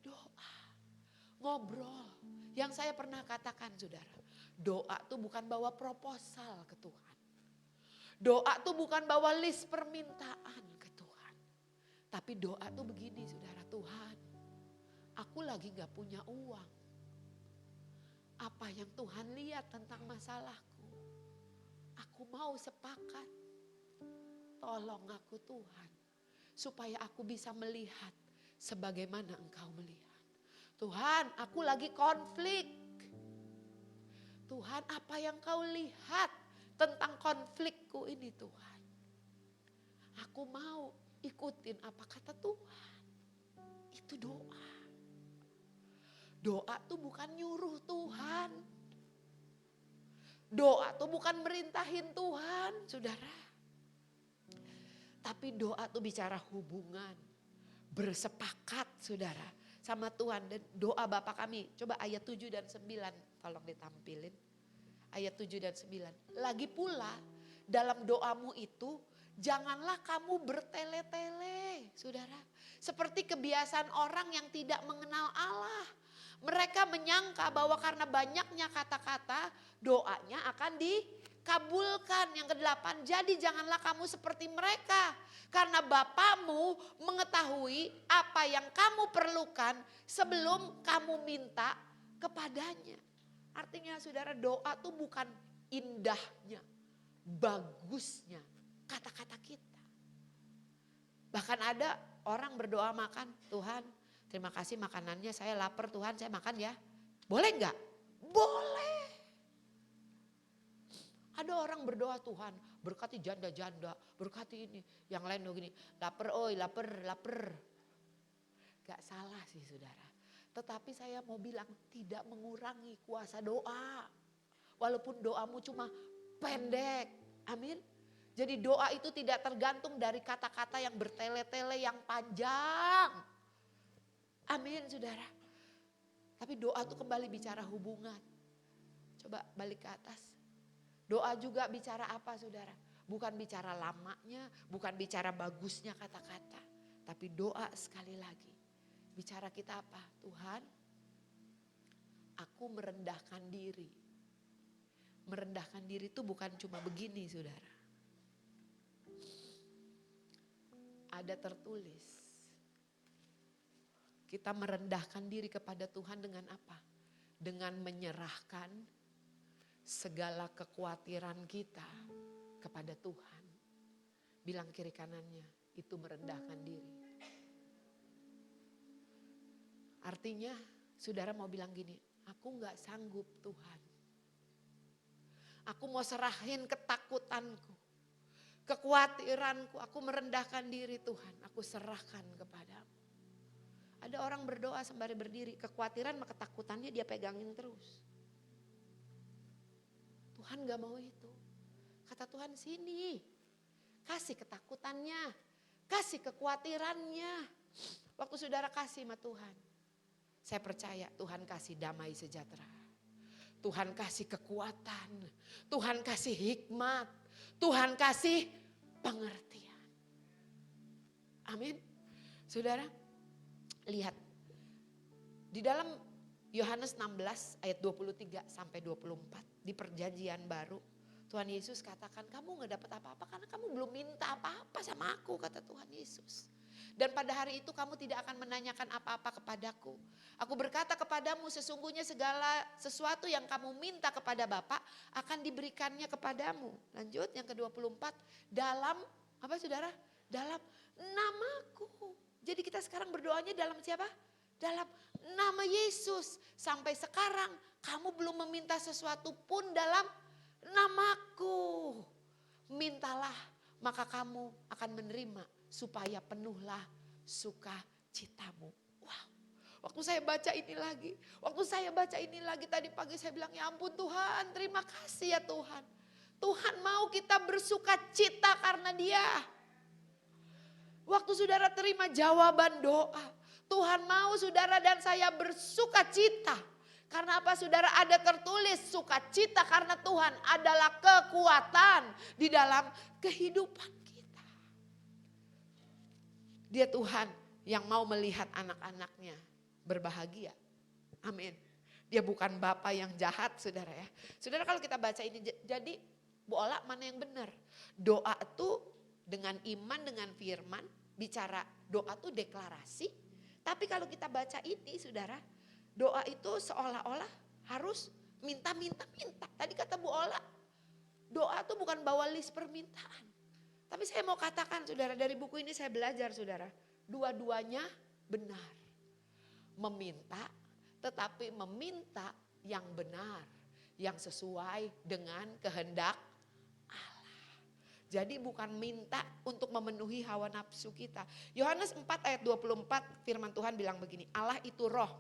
Doa, ngobrol. Yang saya pernah katakan saudara, doa tuh bukan bawa proposal ke Tuhan. Doa tuh bukan bawa list permintaan ke Tuhan. Tapi doa tuh begini saudara, Tuhan aku lagi gak punya uang. Apa yang Tuhan lihat tentang masalahku? Aku mau sepakat. Tolong aku Tuhan. Supaya aku bisa melihat sebagaimana Engkau melihat. Tuhan, aku lagi konflik. Tuhan, apa yang Kau lihat tentang konflikku ini Tuhan? Aku mau ikutin apa kata Tuhan. Itu doa. Doa tuh bukan nyuruh Tuhan. Doa tuh bukan merintahin Tuhan, saudara. Tapi doa tuh bicara hubungan. Bersepakat, saudara. Sama Tuhan. Dan doa Bapa kami. Coba ayat 7 dan 9. Tolong ditampilin. Ayat 7 dan 9. Lagi pula dalam doamu itu janganlah kamu bertele-tele, saudara. Seperti kebiasaan orang yang tidak mengenal Allah. Mereka menyangka bahwa karena banyaknya kata-kata doanya akan dikabulkan. Yang ke-8, jadi janganlah kamu seperti mereka. Karena Bapamu mengetahui apa yang kamu perlukan sebelum kamu minta kepadanya. Artinya saudara, doa tuh bukan indahnya, bagusnya kata-kata kita. Bahkan ada orang berdoa makan, Tuhan terima kasih makanannya, saya lapar Tuhan saya makan ya. Boleh enggak? Boleh. Ada orang berdoa, Tuhan berkati janda-janda, berkati ini. Yang lain begini, lapar oi, lapar. Gak salah sih saudara. Tetapi saya mau bilang tidak mengurangi kuasa doa. Walaupun doamu cuma pendek. Amin. Jadi doa itu tidak tergantung dari kata-kata yang bertele-tele yang panjang. Amin saudara. Tapi doa itu kembali bicara hubungan. Coba balik ke atas. Doa juga bicara apa saudara? Bukan bicara lamanya, bukan bicara bagusnya kata-kata. Tapi doa sekali lagi. Bicara kita apa? Tuhan, aku merendahkan diri. Merendahkan diri itu bukan cuma begini saudara. Ada tertulis. Kita merendahkan diri kepada Tuhan dengan apa? Dengan menyerahkan segala kekhawatiran kita kepada Tuhan. Bilang kiri kanannya, itu merendahkan diri. Artinya saudara mau bilang gini, aku gak sanggup Tuhan. Aku mau serahin ketakutanku, kekhawatiranku, aku merendahkan diri Tuhan. Aku serahkan kepadamu. Ada orang berdoa sembari berdiri, kekhawatiran sama ketakutannya dia pegangin terus. Tuhan gak mau itu. Kata Tuhan sini, kasih ketakutannya, kasih kekhawatirannya. Waktu saudara kasih sama Tuhan, saya percaya Tuhan kasih damai sejahtera. Tuhan kasih kekuatan, Tuhan kasih hikmat, Tuhan kasih pengertian. Amin. Saudara, lihat di dalam Yohanes 16 ayat 23 sampai 24 di perjanjian baru. Tuhan Yesus katakan, kamu gak dapat apa-apa karena kamu belum minta apa-apa sama aku, kata Tuhan Yesus. Dan pada hari itu kamu tidak akan menanyakan apa-apa kepadaku. Aku berkata kepadamu, sesungguhnya segala sesuatu yang kamu minta kepada Bapa akan diberikannya kepadamu. Lanjut yang ke-24, dalam apa saudara? Dalam namaku. Jadi kita sekarang berdoanya dalam siapa? Dalam nama Yesus. Sampai sekarang kamu belum meminta sesuatu pun dalam namaku. Mintalah maka kamu akan menerima supaya penuhlah sukacitamu. Wow. Waktu saya baca ini lagi tadi pagi saya bilang ya ampun Tuhan, terima kasih ya Tuhan. Tuhan mau kita bersukacita karena Dia. Waktu saudara terima jawaban doa, Tuhan mau saudara dan saya bersukacita. Karena apa saudara? Ada tertulis sukacita karena Tuhan adalah kekuatan di dalam kehidupan kita. Dia Tuhan yang mau melihat anak-anaknya berbahagia. Amin. Dia bukan Bapa yang jahat, saudara ya. Saudara, kalau kita baca ini, jadi Bu Ola mana yang benar? Doa itu dengan iman, dengan firman, bicara doa itu deklarasi. Tapi kalau kita baca ini, saudara, doa itu seolah-olah harus minta. Tadi kata Bu Ola, doa itu bukan bawa list permintaan. Tapi saya mau katakan, saudara, dari buku ini saya belajar, saudara, dua-duanya benar. Meminta, tetapi meminta yang benar, yang sesuai dengan kehendak Allah. Jadi bukan minta untuk memenuhi hawa nafsu kita. Yohanes 4 ayat 24 firman Tuhan bilang begini, Allah itu roh.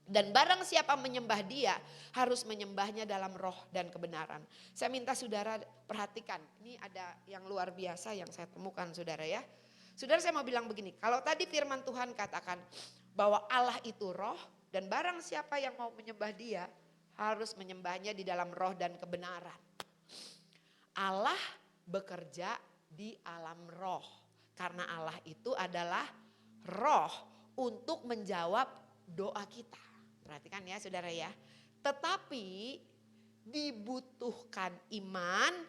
Dan barang siapa menyembah dia harus menyembahnya dalam roh dan kebenaran. Saya minta saudara perhatikan, ini ada yang luar biasa yang saya temukan saudara ya. Saudara, saya mau bilang begini, kalau tadi firman Tuhan katakan bahwa Allah itu roh dan barang siapa yang mau menyembah dia harus menyembahnya di dalam roh dan kebenaran. Allah bekerja di alam roh karena Allah itu adalah roh untuk menjawab doa kita. Perhatikan ya saudara ya. Tetapi dibutuhkan iman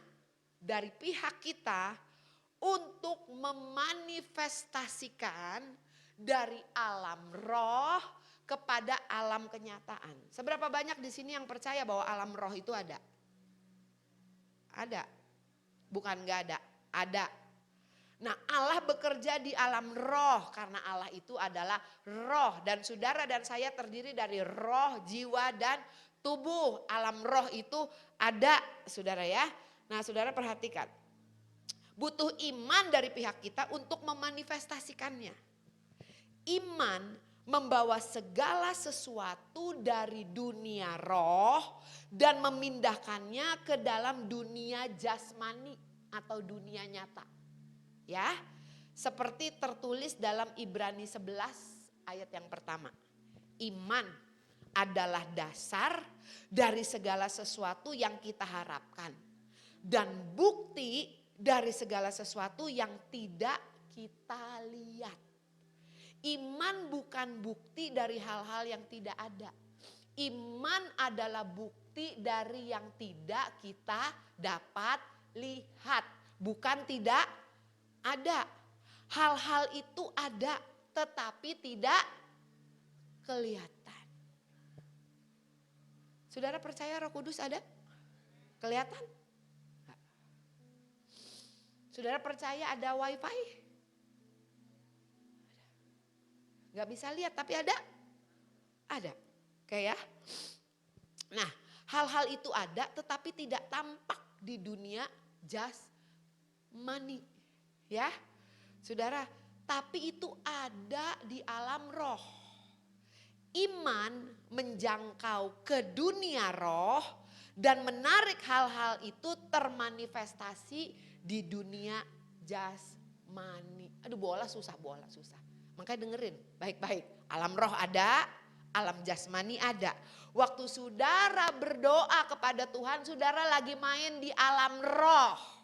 dari pihak kita untuk memanifestasikan dari alam roh kepada alam kenyataan. Seberapa banyak di sini yang percaya bahwa alam roh itu ada? Ada. Bukan gak ada, ada. Nah, Allah bekerja di alam roh karena Allah itu adalah roh. Dan saudara dan saya terdiri dari roh, jiwa dan tubuh. Alam roh itu ada saudara ya. Nah saudara perhatikan. Butuh iman dari pihak kita untuk memanifestasikannya. Iman membawa segala sesuatu dari dunia roh dan memindahkannya ke dalam dunia jasmani atau dunia nyata. Ya, seperti tertulis dalam Ibrani 11 ayat yang pertama. Iman adalah dasar dari segala sesuatu yang kita harapkan. Dan bukti dari segala sesuatu yang tidak kita lihat. Iman bukan bukti dari hal-hal yang tidak ada. Iman adalah bukti dari yang tidak kita dapat lihat. Bukan tidak ada. Hal-hal itu ada tetapi tidak kelihatan. Saudara percaya Roh Kudus ada? Kelihatan? Saudara percaya ada wifi? Gak bisa lihat tapi ada? Ada. Oke ya. Nah, hal-hal itu ada tetapi tidak tampak di dunia jasmani. Ya. Saudara, tapi itu ada di alam roh. Iman menjangkau ke dunia roh dan menarik hal-hal itu termanifestasi di dunia jasmani. Aduh bola susah. Makanya dengerin baik-baik. Alam roh ada, alam jasmani ada. Waktu saudara berdoa kepada Tuhan, saudara lagi main di alam roh.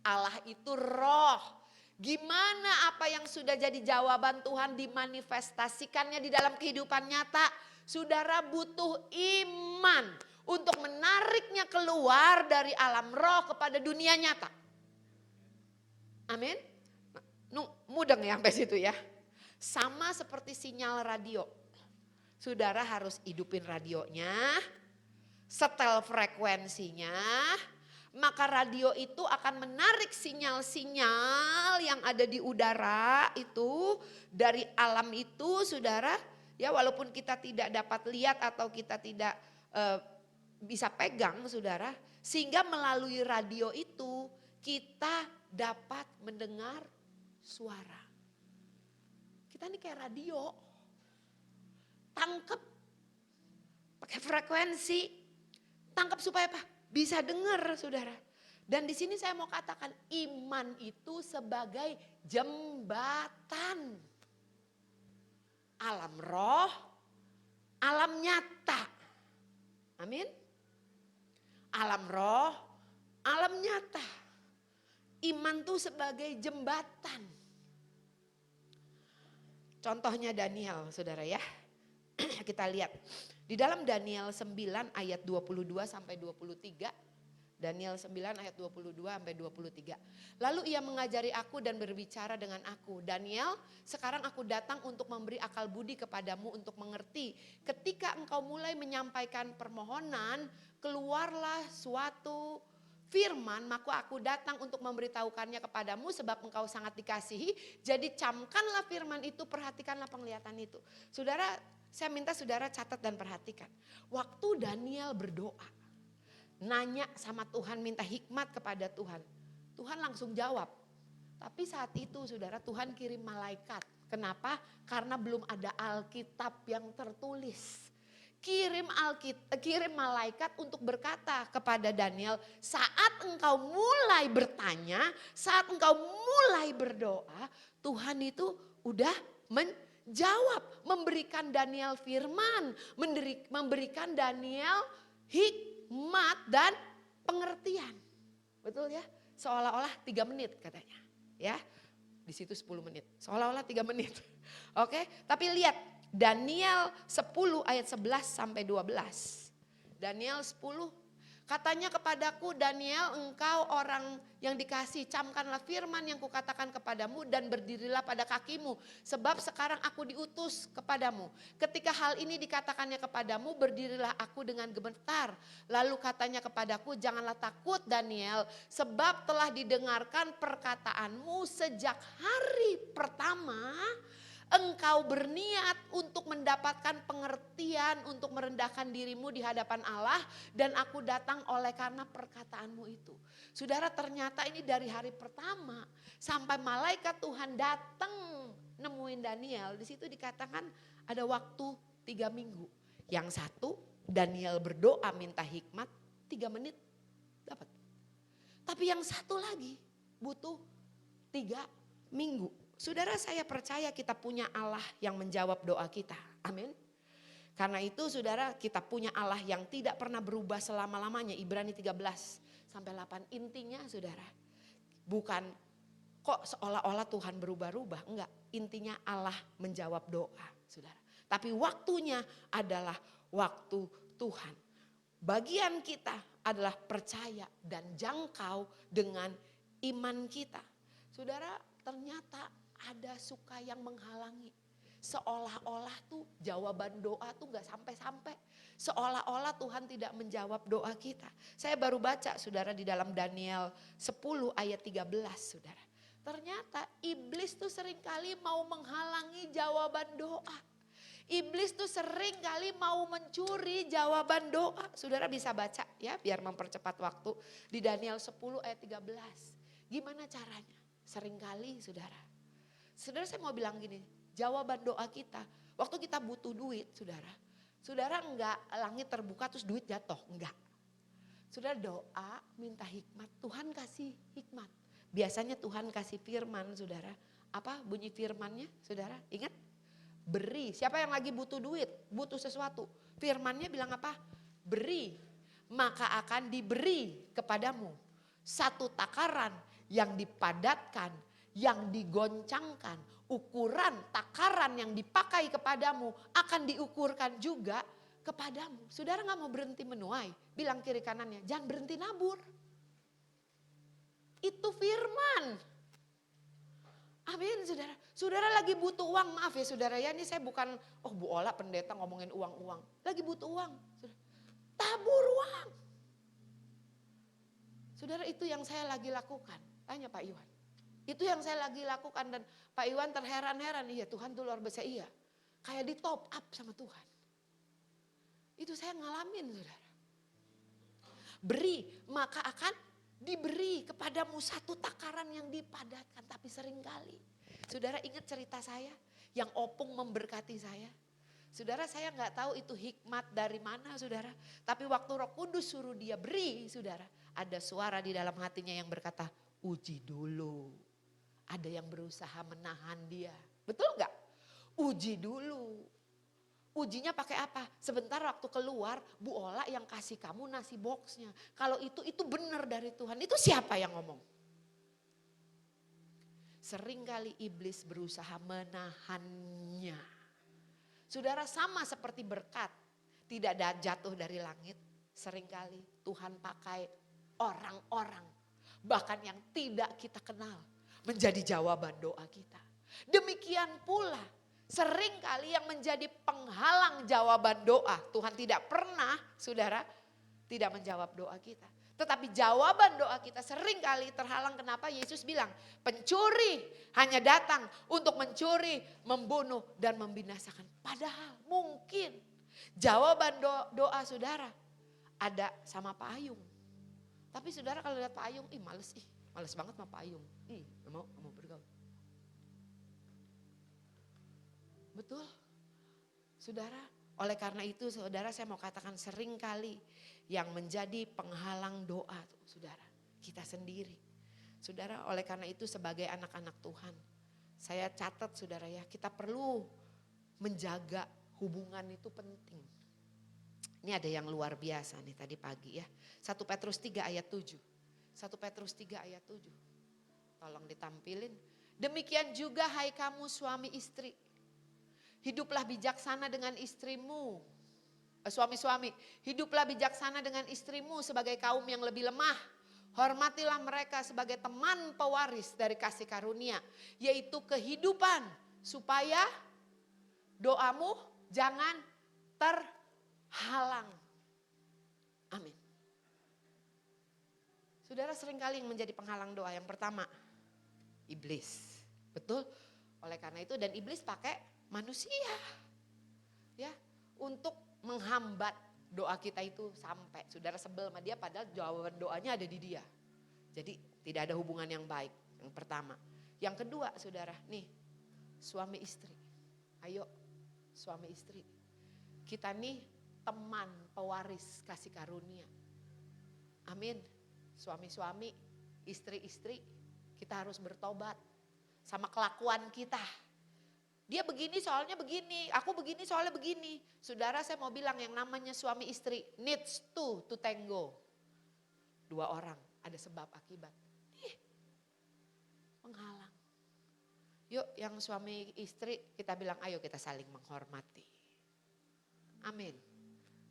Allah itu roh. Gimana apa yang sudah jadi jawaban Tuhan dimanifestasikannya di dalam kehidupan nyata? Saudara butuh iman untuk menariknya keluar dari alam roh kepada dunia nyata. Amin. Mudeng ya sampai situ ya. Sama seperti sinyal radio. Saudara harus hidupin radionya, setel frekuensinya, maka radio itu akan menarik sinyal-sinyal yang ada di udara itu dari alam itu saudara. Ya walaupun kita tidak dapat lihat atau kita tidak bisa pegang saudara. Sehingga melalui radio itu kita dapat mendengar suara. Kita ini kayak radio. Tangkep. Pakai frekuensi. Tangkep supaya apa? Bisa dengar saudara. Dan di sini saya mau katakan iman itu sebagai jembatan. Alam roh, alam nyata. Amin. Alam roh, alam nyata. Iman itu sebagai jembatan. Contohnya Daniel, saudara ya. Kita lihat di dalam Daniel 9 ayat 22 sampai 23. Daniel 9 ayat 22 sampai 23. Lalu ia mengajari aku dan berbicara dengan aku. Daniel, sekarang aku datang untuk memberi akal budi kepadamu untuk mengerti. Ketika engkau mulai menyampaikan permohonan, keluarlah suatu firman, maka aku datang untuk memberitahukannya kepadamu sebab engkau sangat dikasihi. Jadi camkanlah firman itu, perhatikanlah penglihatan itu. Saudara, saya minta saudara catat dan perhatikan. Waktu Daniel berdoa, nanya sama Tuhan, minta hikmat kepada Tuhan. Tuhan langsung jawab. Tapi saat itu saudara, Tuhan kirim malaikat. Kenapa? Karena belum ada Alkitab yang tertulis. Kirim malaikat untuk berkata kepada Daniel, saat engkau mulai bertanya, saat engkau mulai berdoa, Tuhan itu udah menjawab, memberikan Daniel firman, memberikan Daniel hikmat dan pengertian. Betul ya? Seolah-olah 3 menit katanya. Ya, di situ 10 menit. Seolah-olah 3 menit. Oke, tapi lihat Daniel 10 ayat 11 sampai 12. Daniel 10, katanya kepadaku, Daniel, engkau orang yang dikasih, camkanlah firman yang kukatakan kepadamu dan berdirilah pada kakimu. Sebab sekarang aku diutus kepadamu. Ketika hal ini dikatakannya kepadamu, berdirilah aku dengan gemetar. Lalu katanya kepadaku, janganlah takut Daniel, sebab telah didengarkan perkataanmu sejak hari pertama. Engkau berniat untuk mendapatkan pengertian, untuk merendahkan dirimu di hadapan Allah. Dan aku datang oleh karena perkataanmu itu. Saudara, ternyata ini dari hari pertama sampai malaikat Tuhan datang nemuin Daniel. Di situ dikatakan ada waktu 3 minggu. Yang satu Daniel berdoa minta hikmat 3 menit dapat. Tapi yang satu lagi butuh 3 minggu. Saudara, saya percaya kita punya Allah yang menjawab doa kita. Amin. Karena itu saudara, kita punya Allah yang tidak pernah berubah selama-lamanya. Ibrani 13 sampai 8. Intinya saudara, bukan kok seolah-olah Tuhan berubah-ubah. Enggak, intinya Allah menjawab doa saudara. Tapi waktunya adalah waktu Tuhan. Bagian kita adalah percaya dan jangkau dengan iman kita. Saudara, ternyata ada suka yang menghalangi. Seolah-olah tuh jawaban doa tuh gak sampai-sampai. Seolah-olah Tuhan tidak menjawab doa kita. Saya baru baca saudara di dalam Daniel 10 ayat 13 saudara. Ternyata iblis tuh seringkali mau menghalangi jawaban doa. Iblis tuh seringkali mau mencuri jawaban doa. Saudara bisa baca ya biar mempercepat waktu. Di Daniel 10 ayat 13. Gimana caranya? Seringkali saudara. Saudara, saya mau bilang gini, jawaban doa kita, waktu kita butuh duit saudara. Saudara enggak langit terbuka terus duit jatuh, enggak. Saudara doa minta hikmat, Tuhan kasih hikmat. Biasanya Tuhan kasih firman saudara. Apa bunyi firmannya saudara? Ingat? Beri, siapa yang lagi butuh duit, butuh sesuatu. Firmannya bilang apa? Beri, maka akan diberi kepadamu. Satu takaran yang dipadatkan, yang digoncangkan, ukuran takaran yang dipakai kepadamu akan diukurkan juga kepadamu. Saudara gak mau berhenti menuai, bilang kiri kanannya, jangan berhenti nabur. Itu firman. Amin saudara. Saudara lagi butuh uang, maaf ya saudara ya, ini saya bukan, Bu Ola pendeta ngomongin uang-uang. Lagi butuh uang, saudara. Tabur uang. Saudara, itu yang saya lagi lakukan, tanya Pak Iwan. Itu yang saya lagi lakukan dan Pak Iwan terheran-heran, iya Tuhan tuh luar biasa, iya. Kayak di top up sama Tuhan. Itu saya ngalamin saudara. Beri maka akan diberi kepadamu satu takaran yang dipadatkan. Tapi seringkali saudara ingat cerita saya yang opung memberkati saya. Saudara, saya gak tahu itu hikmat dari mana saudara. Tapi waktu Roh Kudus suruh dia beri saudara. Ada suara di dalam hatinya yang berkata, uji dulu. Ada yang berusaha menahan dia. Betul gak? Uji dulu. Ujinya pakai apa? Sebentar waktu keluar, Bu Ola yang kasih kamu nasi boxnya. Kalau itu benar dari Tuhan. Itu siapa yang ngomong? Seringkali iblis berusaha menahannya. Saudara, sama seperti berkat tidak jatuh dari langit. Seringkali Tuhan pakai orang-orang bahkan yang tidak kita kenal menjadi jawaban doa kita. Demikian pula seringkali yang menjadi penghalang jawaban doa. Tuhan tidak pernah, saudara, tidak menjawab doa kita. Tetapi jawaban doa kita seringkali terhalang. Kenapa? Yesus bilang, pencuri hanya datang untuk mencuri, membunuh, dan membinasakan. Padahal mungkin jawaban doa saudara ada sama payung. Tapi saudara kalau lihat payung, males banget sama payung. Gak mau bergaul. Betul, saudara. Oleh karena itu saudara, saya mau katakan sering kali yang menjadi penghalang doa saudara, kita sendiri. Saudara, oleh karena itu sebagai anak-anak Tuhan, saya catat saudara ya, kita perlu menjaga hubungan itu penting. Ini ada yang luar biasa nih tadi pagi ya. 1 Petrus 3 ayat 7. 1 Petrus 3 ayat 7. Tolong ditampilin. Demikian juga hai kamu suami istri. Hiduplah bijaksana dengan istrimu. Suami-suami, hiduplah bijaksana dengan istrimu sebagai kaum yang lebih lemah. Hormatilah mereka sebagai teman pewaris dari kasih karunia, yaitu kehidupan, supaya doamu jangan terhalang. Amin. Saudara, seringkali yang menjadi penghalang doa yang pertama, iblis. Betul? Oleh karena itu, dan iblis pakai manusia ya untuk menghambat doa kita itu sampai. Saudara sebel sama dia padahal jawaban doanya ada di dia. Jadi tidak ada hubungan yang baik. Yang pertama. Yang kedua saudara, nih suami istri. Ayo suami istri. Kita nih teman pewaris kasih karunia. Amin. Suami-suami, istri-istri, kita harus bertobat sama kelakuan kita. Dia begini soalnya begini, aku begini soalnya begini. Saudara, saya mau bilang yang namanya suami istri needs to tango. Dua orang, ada sebab akibat. Penghalang. Yuk yang suami istri kita bilang ayo kita saling menghormati. Amin.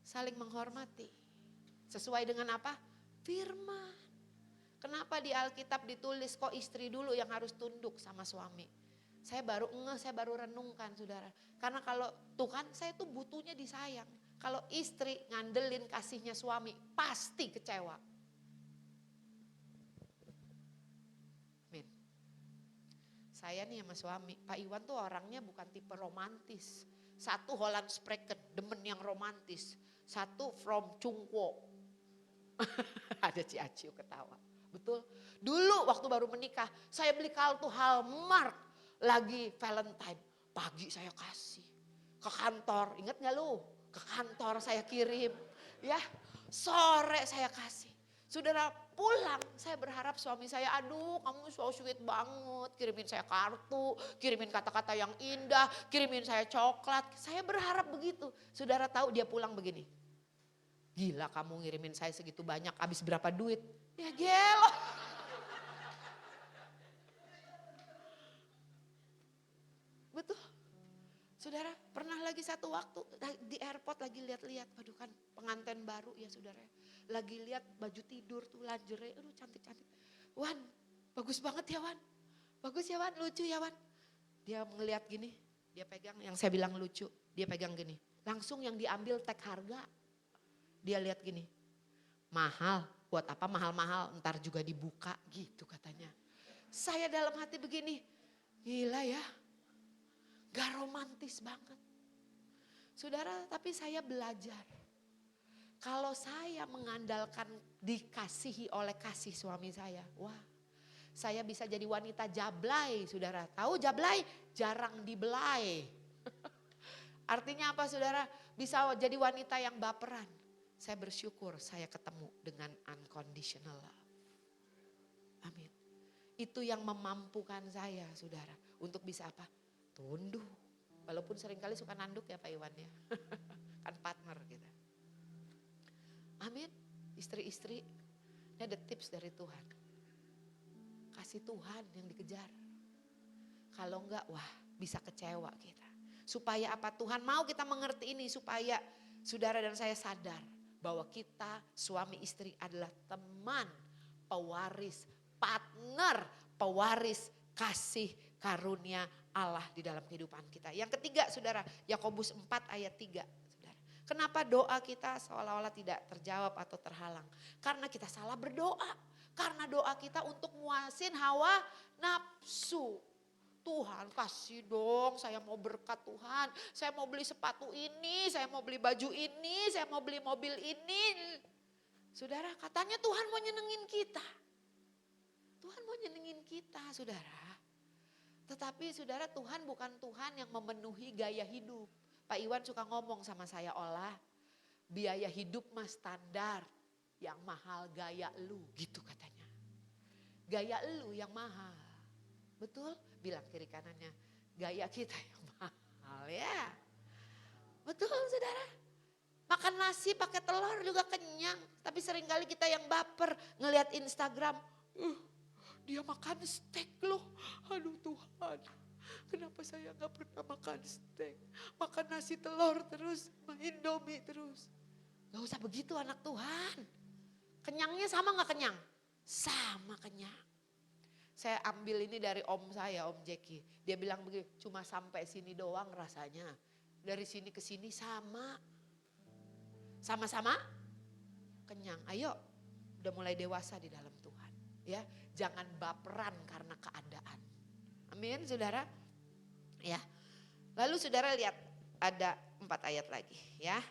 Saling menghormati. Sesuai dengan apa? Firman. Kenapa di Alkitab ditulis kok istri dulu yang harus tunduk sama suami? Saya baru renungkan saudara. Karena kalau Tuhan saya tuh butuhnya disayang. Kalau istri ngandelin kasihnya suami pasti kecewa. Amin. Saya nih sama suami, Pak Iwan tuh orangnya bukan tipe romantis. Satu Holland Spreken, demen yang romantis. Satu from Cungkwo. Ada Ci Aciu ketawa. Betul. Dulu waktu baru menikah, saya beli kartu Hallmark. Lagi Valentine, pagi saya kasih ke kantor, ingat gak lu? Ke kantor saya kirim, ya sore saya kasih. Saudara pulang, saya berharap suami saya, aduh kamu so sweet banget, kirimin saya kartu, kirimin kata-kata yang indah, kirimin saya coklat. Saya berharap begitu. Saudara tahu dia pulang begini, gila kamu ngirimin saya segitu banyak, habis berapa duit? Ya gelo. Betul. Saudara, pernah lagi satu waktu di airport lagi lihat-lihat, waduh kan pengantin baru ya saudara. Lagi lihat baju tidur tuh lingerie, aduh cantik-cantik. Wan, bagus banget ya Wan. Bagus ya Wan, lucu ya Wan. Dia ngeliat gini, dia pegang yang saya bilang lucu, dia pegang gini. Langsung yang diambil tag harga. Dia lihat gini, mahal, buat apa mahal-mahal, ntar juga dibuka gitu katanya. Saya dalam hati begini, gila ya. Gak romantis banget. Saudara, tapi saya belajar. Kalau saya mengandalkan dikasihi oleh kasih suami saya. Wah, saya bisa jadi wanita jablay, saudara. Tahu jablay? Jarang dibelai. Artinya apa saudara? Bisa jadi wanita yang baperan. Saya bersyukur saya ketemu dengan unconditional love. Amin. Itu yang memampukan saya saudara. Untuk bisa apa? Tunduk. Walaupun seringkali suka nanduk ya Pak Iwan ya. Kan partner kita. Amin. Istri-istri, ini ada tips dari Tuhan. Kasih Tuhan yang dikejar. Kalau enggak, wah bisa kecewa kita. Supaya apa? Tuhan mau kita mengerti ini supaya saudara dan saya sadar bahwa kita suami istri adalah teman, pewaris, partner, pewaris kasih karunia Allah di dalam kehidupan kita. Yang ketiga saudara, Yakobus 4 ayat 3. Saudara. Kenapa doa kita seolah-olah tidak terjawab atau terhalang? Karena kita salah berdoa. Karena doa kita untuk muasin hawa nafsu. Tuhan kasih dong, saya mau berkat Tuhan. Saya mau beli sepatu ini, saya mau beli baju ini, saya mau beli mobil ini. Saudara, katanya Tuhan mau nyenengin kita. Tuhan mau nyenengin kita, saudara. Tetapi saudara, Tuhan bukan Tuhan yang memenuhi gaya hidup. Pak Iwan suka ngomong sama saya, Olah, biaya hidup mah standar, yang mahal gaya lu, gitu katanya. Gaya lu yang mahal. Betul? Bilang kiri kanannya, gaya kita yang mahal ya. Betul saudara? Makan nasi pakai telur juga kenyang. Tapi seringkali kita yang baper ngelihat Instagram. Dia makan steak loh. Aduh Tuhan, kenapa saya gak pernah makan steak. Makan nasi telur terus, Indomie terus. Gak usah begitu anak Tuhan. Kenyangnya sama gak kenyang? Sama kenyang. Saya ambil ini dari om saya, Om Jeki. Dia bilang begini, cuma sampai sini doang rasanya. Dari sini ke sini sama. Sama-sama kenyang. Ayo, udah mulai dewasa di dalam Tuhan. Ya, jangan baperan karena keadaan. Amin, saudara. Ya. Lalu saudara lihat ada 4 ayat lagi, ya.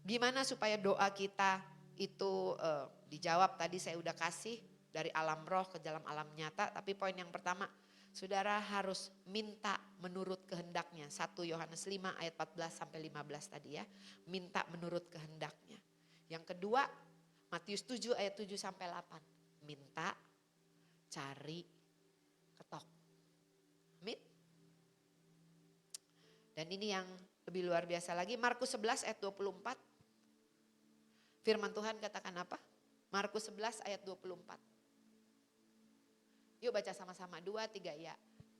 Gimana supaya doa kita itu dijawab, tadi saya udah kasih. Dari alam roh ke dalam alam nyata. Tapi poin yang pertama, saudara harus minta menurut kehendaknya. 1 Yohanes 5 ayat 14 sampai 15 tadi ya. Minta menurut kehendaknya. Yang kedua, Matius 7 ayat 7 sampai 8. Minta, cari, ketok. Amin. Dan ini yang lebih luar biasa lagi. Markus 11 ayat 24. Firman Tuhan katakan apa? Markus 11 ayat 24. Yuk baca sama-sama, 2, 3 ya.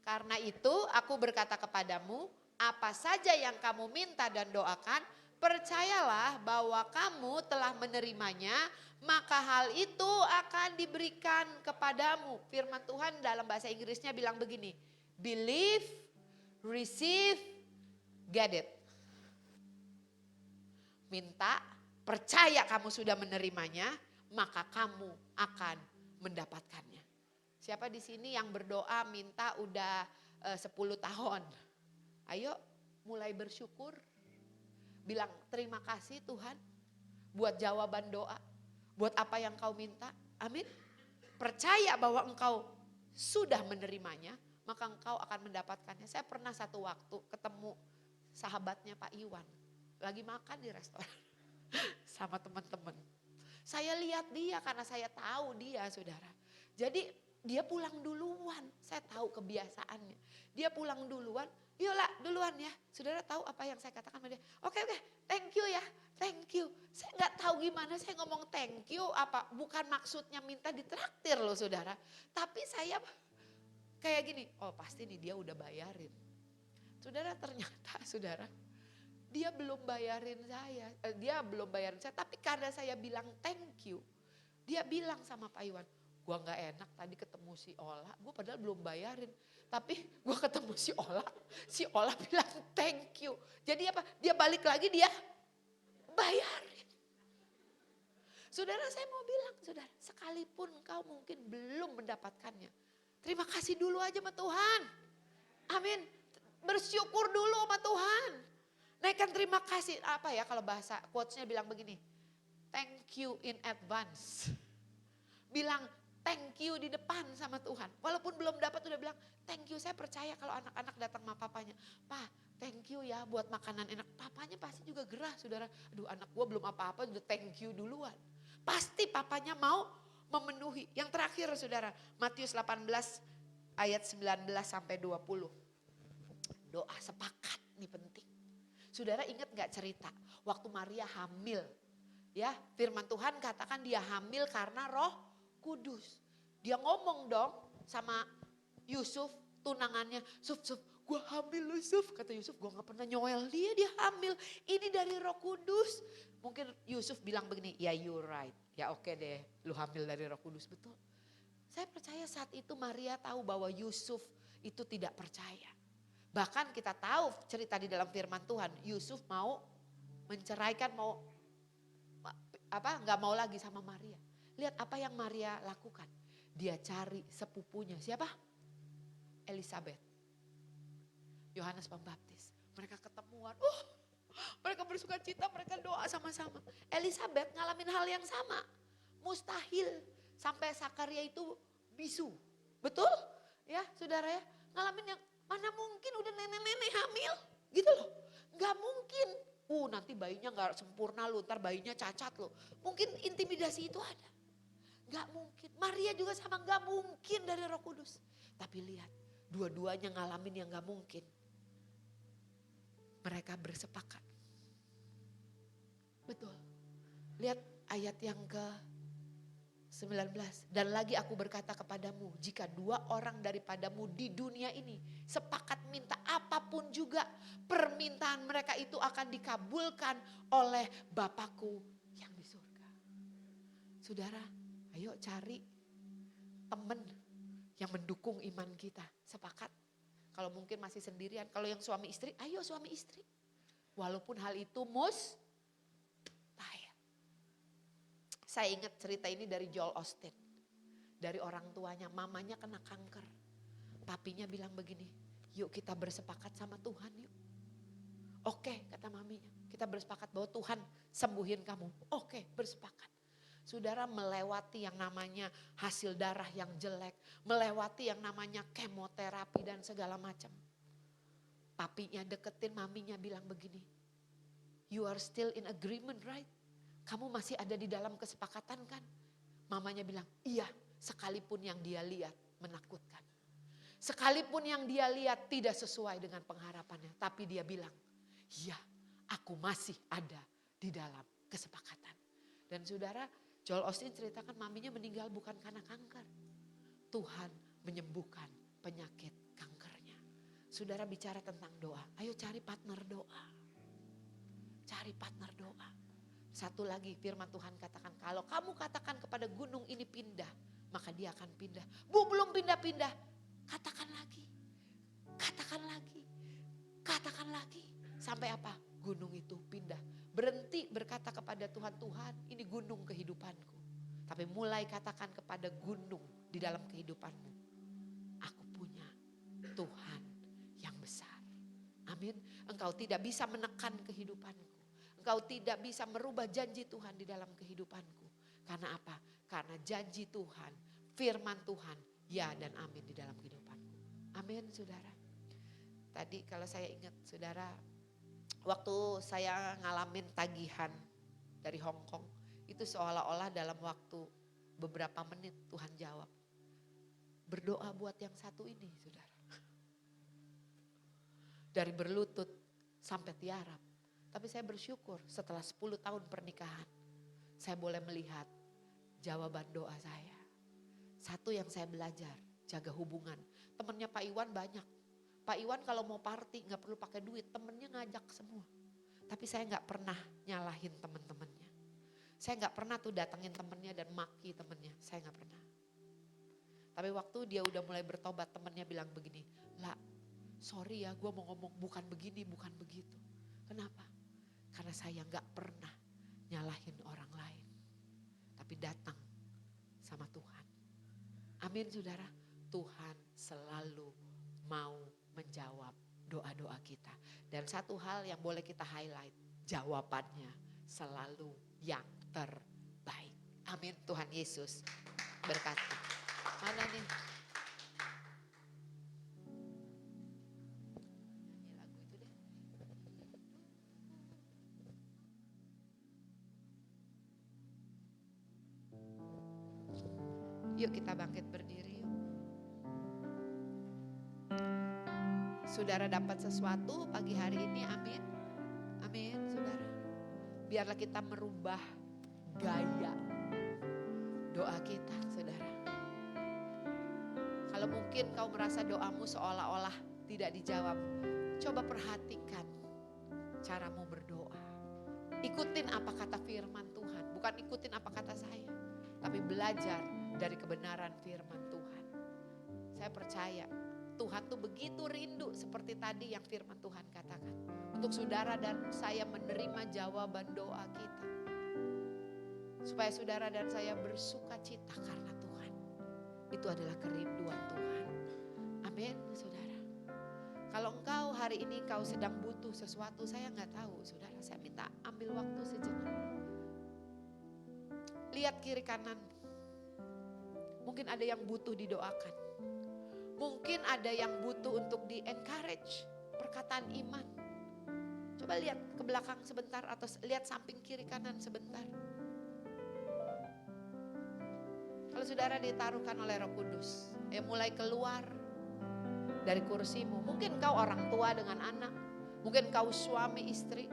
Karena itu aku berkata kepadamu, apa saja yang kamu minta dan doakan, percayalah bahwa kamu telah menerimanya, maka hal itu akan diberikan kepadamu. Firman Tuhan dalam bahasa Inggrisnya bilang begini, believe, receive, get it. Minta, percaya kamu sudah menerimanya, maka kamu akan mendapatkannya. Siapa di sini yang berdoa minta udah 10 tahun? Ayo mulai bersyukur. Bilang terima kasih Tuhan buat jawaban doa. Buat apa yang kau minta. Amin. Percaya bahwa engkau sudah menerimanya, maka engkau akan mendapatkannya. Saya pernah satu waktu ketemu sahabatnya Pak Iwan. Lagi makan di restoran sama teman-teman. Saya lihat dia karena saya tahu dia saudara. Jadi dia pulang duluan, saya tahu kebiasaannya. Dia pulang duluan, yolah duluan ya. Saudara tahu apa yang saya katakan sama dia? Oke, thank you ya, thank you. Saya gak tahu gimana saya ngomong thank you apa. Bukan maksudnya minta ditraktir loh saudara. Tapi saya kayak gini, oh pasti nih dia udah bayarin. Saudara ternyata saudara, dia belum bayarin saya. Dia belum bayarin saya, tapi karena saya bilang thank you. Dia bilang sama Pak Iwan, gue gak enak tadi ketemu si Ola, gue padahal belum bayarin. Tapi gue ketemu si Ola bilang thank you. Jadi apa? Dia balik lagi dia bayarin. Saudara saya mau bilang, saudara sekalipun kau mungkin belum mendapatkannya. Terima kasih dulu aja sama Tuhan. Amin. Bersyukur dulu sama Tuhan. Naikkan terima kasih. Apa ya kalau bahasa quotes-nya bilang begini. Thank you in advance. Bilang thank you di depan sama Tuhan. Walaupun belum dapat udah bilang thank you. Saya percaya kalau anak-anak datang sama papanya. Pak thank you ya buat makanan enak. Papanya pasti juga gerah saudara. Aduh anak gue belum apa-apa udah thank you duluan. Pasti papanya mau memenuhi. Yang terakhir saudara. Matius 18 ayat 19 sampai 20. Doa sepakat nih penting. Saudara ingat gak cerita waktu Maria hamil. Ya firman Tuhan katakan dia hamil karena Roh Kudus. Dia ngomong dong sama Yusuf, tunangannya, Suf, gue hamil lu Yusuf. Kata Yusuf, gue gak pernah nyoel dia hamil. Ini dari Roh Kudus. Mungkin Yusuf bilang begini, ya you're right. Ya oke deh, lu hamil dari Roh Kudus, betul. Saya percaya saat itu Maria tahu bahwa Yusuf itu tidak percaya. Bahkan kita tahu cerita di dalam firman Tuhan, Yusuf mau menceraikan, nggak mau lagi sama Maria. Lihat apa yang Maria lakukan. Dia cari sepupunya, siapa? Elizabeth. Yohanes Pembaptis. Mereka ketemuan, mereka bersuka cita, mereka doa sama-sama. Elizabeth ngalamin hal yang sama. Mustahil sampai Zakaria itu bisu. Betul? Ya saudara ya. Ngalamin yang mana mungkin udah nenek-nenek hamil. Gitu loh. Gak mungkin. Nanti bayinya gak sempurna loh. Ntar bayinya cacat loh. Mungkin intimidasi itu ada. Gak mungkin. Maria juga sama, gak mungkin dari Roh Kudus. Tapi lihat, dua-duanya ngalamin yang gak mungkin. Mereka bersepakat. Betul. Lihat ayat yang ke-19. Dan lagi aku berkata kepadamu, jika 2 orang daripadamu di dunia ini sepakat minta apapun juga, permintaan mereka itu akan dikabulkan oleh Bapakku yang di surga. Saudara, ayo cari teman yang mendukung iman kita. Sepakat. Kalau mungkin masih sendirian. Kalau yang suami istri, ayo suami istri. Walaupun hal itu mustahil. Saya ingat cerita ini dari Joel Osteen. Dari orang tuanya, mamanya kena kanker. Papinya bilang begini, yuk kita bersepakat sama Tuhan yuk. Oke, kata maminya, kita bersepakat bahwa Tuhan sembuhin kamu. Oke, bersepakat. Saudara, melewati yang namanya hasil darah yang jelek, melewati yang namanya kemoterapi dan segala macam. Papinya deketin, maminya bilang begini, you are still in agreement, right? Kamu masih ada di dalam kesepakatan kan? Mamanya bilang, iya, sekalipun yang dia lihat menakutkan. Sekalipun yang dia lihat tidak sesuai dengan pengharapannya. Tapi dia bilang, iya, aku masih ada di dalam kesepakatan. Dan saudara, Joel Osteen ceritakan maminya meninggal bukan karena kanker. Tuhan menyembuhkan penyakit kankernya. Saudara bicara tentang doa, ayo cari partner doa. Cari partner doa. Satu lagi firman Tuhan katakan, kalau kamu katakan kepada gunung ini pindah, maka dia akan pindah. Bu, belum pindah-pindah, katakan lagi. Katakan lagi. Katakan lagi. Sampai apa? Gunung itu pindah. Berhenti berkata kepada Tuhan, Tuhan ini gunung kehidupanku. Tapi mulai katakan kepada gunung di dalam kehidupanmu, aku punya Tuhan yang besar. Amin. Engkau tidak bisa menekan kehidupanku. Engkau tidak bisa merubah janji Tuhan di dalam kehidupanku. Karena apa? Karena janji Tuhan, firman Tuhan, ya dan amin di dalam kehidupanku. Amin saudara. Tadi kalau saya ingat saudara, waktu saya ngalamin tagihan dari Hong Kong, itu seolah-olah dalam waktu beberapa menit Tuhan jawab. Berdoa buat yang satu ini saudara. Dari berlutut sampai tiarap. Tapi saya bersyukur setelah 10 tahun pernikahan, saya boleh melihat jawaban doa saya. Satu yang saya belajar, jaga hubungan. Temennya Pak Iwan banyak. Pak Iwan kalau mau party gak perlu pakai duit, temennya ngajak semua. Tapi saya gak pernah nyalahin temen-temennya. Saya gak pernah tuh datengin temennya dan maki temennya, saya gak pernah. Tapi waktu dia udah mulai bertobat, temennya bilang begini, lah sorry ya gue mau ngomong bukan begini, bukan begitu. Kenapa? Karena saya gak pernah nyalahin orang lain. Tapi datang sama Tuhan. Amin saudara. Tuhan selalu mau menjawab doa-doa kita. Dan satu hal yang boleh kita highlight. Jawabannya selalu yang terbaik. Amin. Tuhan Yesus berkati. Mana nih? Yuk kita bangkit berdiri yuk. Saudara dapat sesuatu pagi hari ini, amin. Amin saudara. Biarlah kita merubah gaya doa kita saudara. Kalau mungkin kau merasa doamu seolah-olah tidak dijawab, coba perhatikan caramu berdoa. Ikutin apa kata firman Tuhan, bukan ikutin apa kata saya, tapi belajar dari kebenaran firman Tuhan. Saya percaya Tuhan tuh begitu rindu seperti tadi yang firman Tuhan katakan. Untuk saudara dan saya menerima jawaban doa kita. Supaya saudara dan saya bersuka cita karena Tuhan. Itu adalah kerinduan Tuhan. Amin saudara. Kalau engkau hari ini kau sedang butuh sesuatu, saya nggak tahu saudara. Saya minta ambil waktu sejenak. Lihat kiri kanan. Mungkin ada yang butuh didoakan. Mungkin ada yang butuh untuk di-encourage. Perkataan iman. Coba lihat ke belakang sebentar atau lihat samping kiri kanan sebentar. Kalau saudara ditaruhkan oleh Roh Kudus, mulai keluar dari kursimu. Mungkin kau orang tua dengan anak. Mungkin kau suami istri.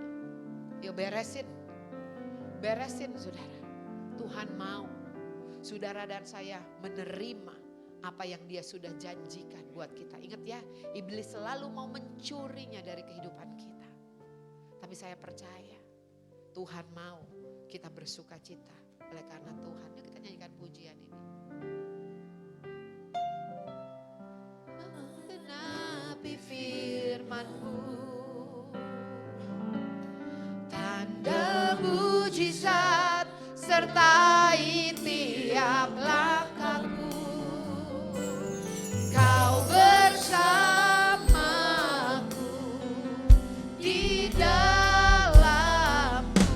Yuk beresin. Beresin saudara. Tuhan mau saudara dan saya menerima apa yang dia sudah janjikan buat kita. Ingat ya, iblis selalu mau mencurinya dari kehidupan kita. Tapi saya percaya Tuhan mau kita bersuka cita oleh karena Tuhan. Yuk kita nyanyikan pujian ini. Menggenapi firman-Mu, tanda mujizat sertai tiap langkahku. Kau bersamaku di dalamku,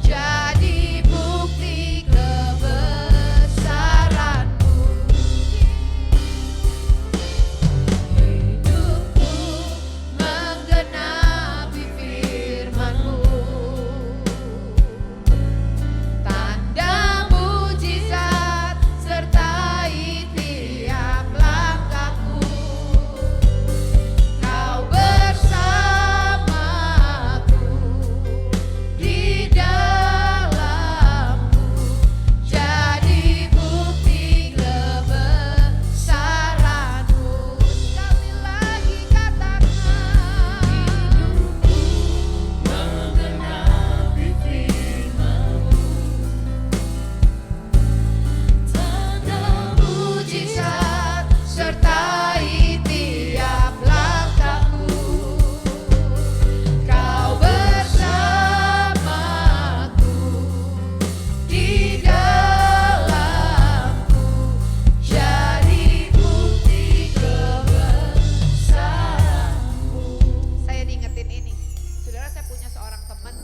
jadi bukti kebesaran-Mu. Hidupku menggenapi firman-Mu, tanda mujizat sertai tiap langkahku. Kau bersamaku di dalamku, jadi bukti kebesaran-Mu. Sekali lagi katakan, hidupku menggenapi firman-Mu, tanda mujizat sertai tiap langkahku. Kau bersamaku di dalamku, jadi bukti kebesaran-Mu. Saya diingetin ini, saudara, saya punya seorang teman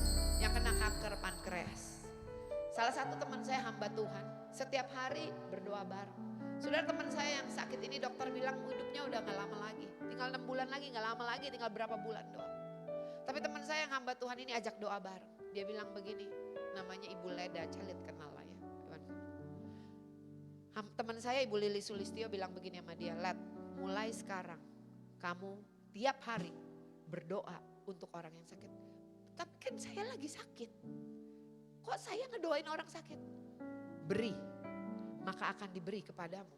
yang kena kanker pankreas. Salah satu teman saya hamba Tuhan, setiap hari berdoa bareng. Saudara, teman saya yang sakit ini dokter bilang hidupnya udah gak lama lagi. Tinggal 6 bulan lagi, gak lama lagi, tinggal berapa bulan doang. Tapi teman saya yang hamba Tuhan ini ajak doa bareng. Dia bilang begini, namanya Ibu Leda Calit, kenal lah ya. Teman saya Ibu Lili Sulistio bilang begini sama dia, Led, mulai sekarang kamu tiap hari berdoa untuk orang yang sakit. Tapi kan saya lagi sakit. Kok saya ngedoain orang sakit? Beri, maka akan diberi kepadamu.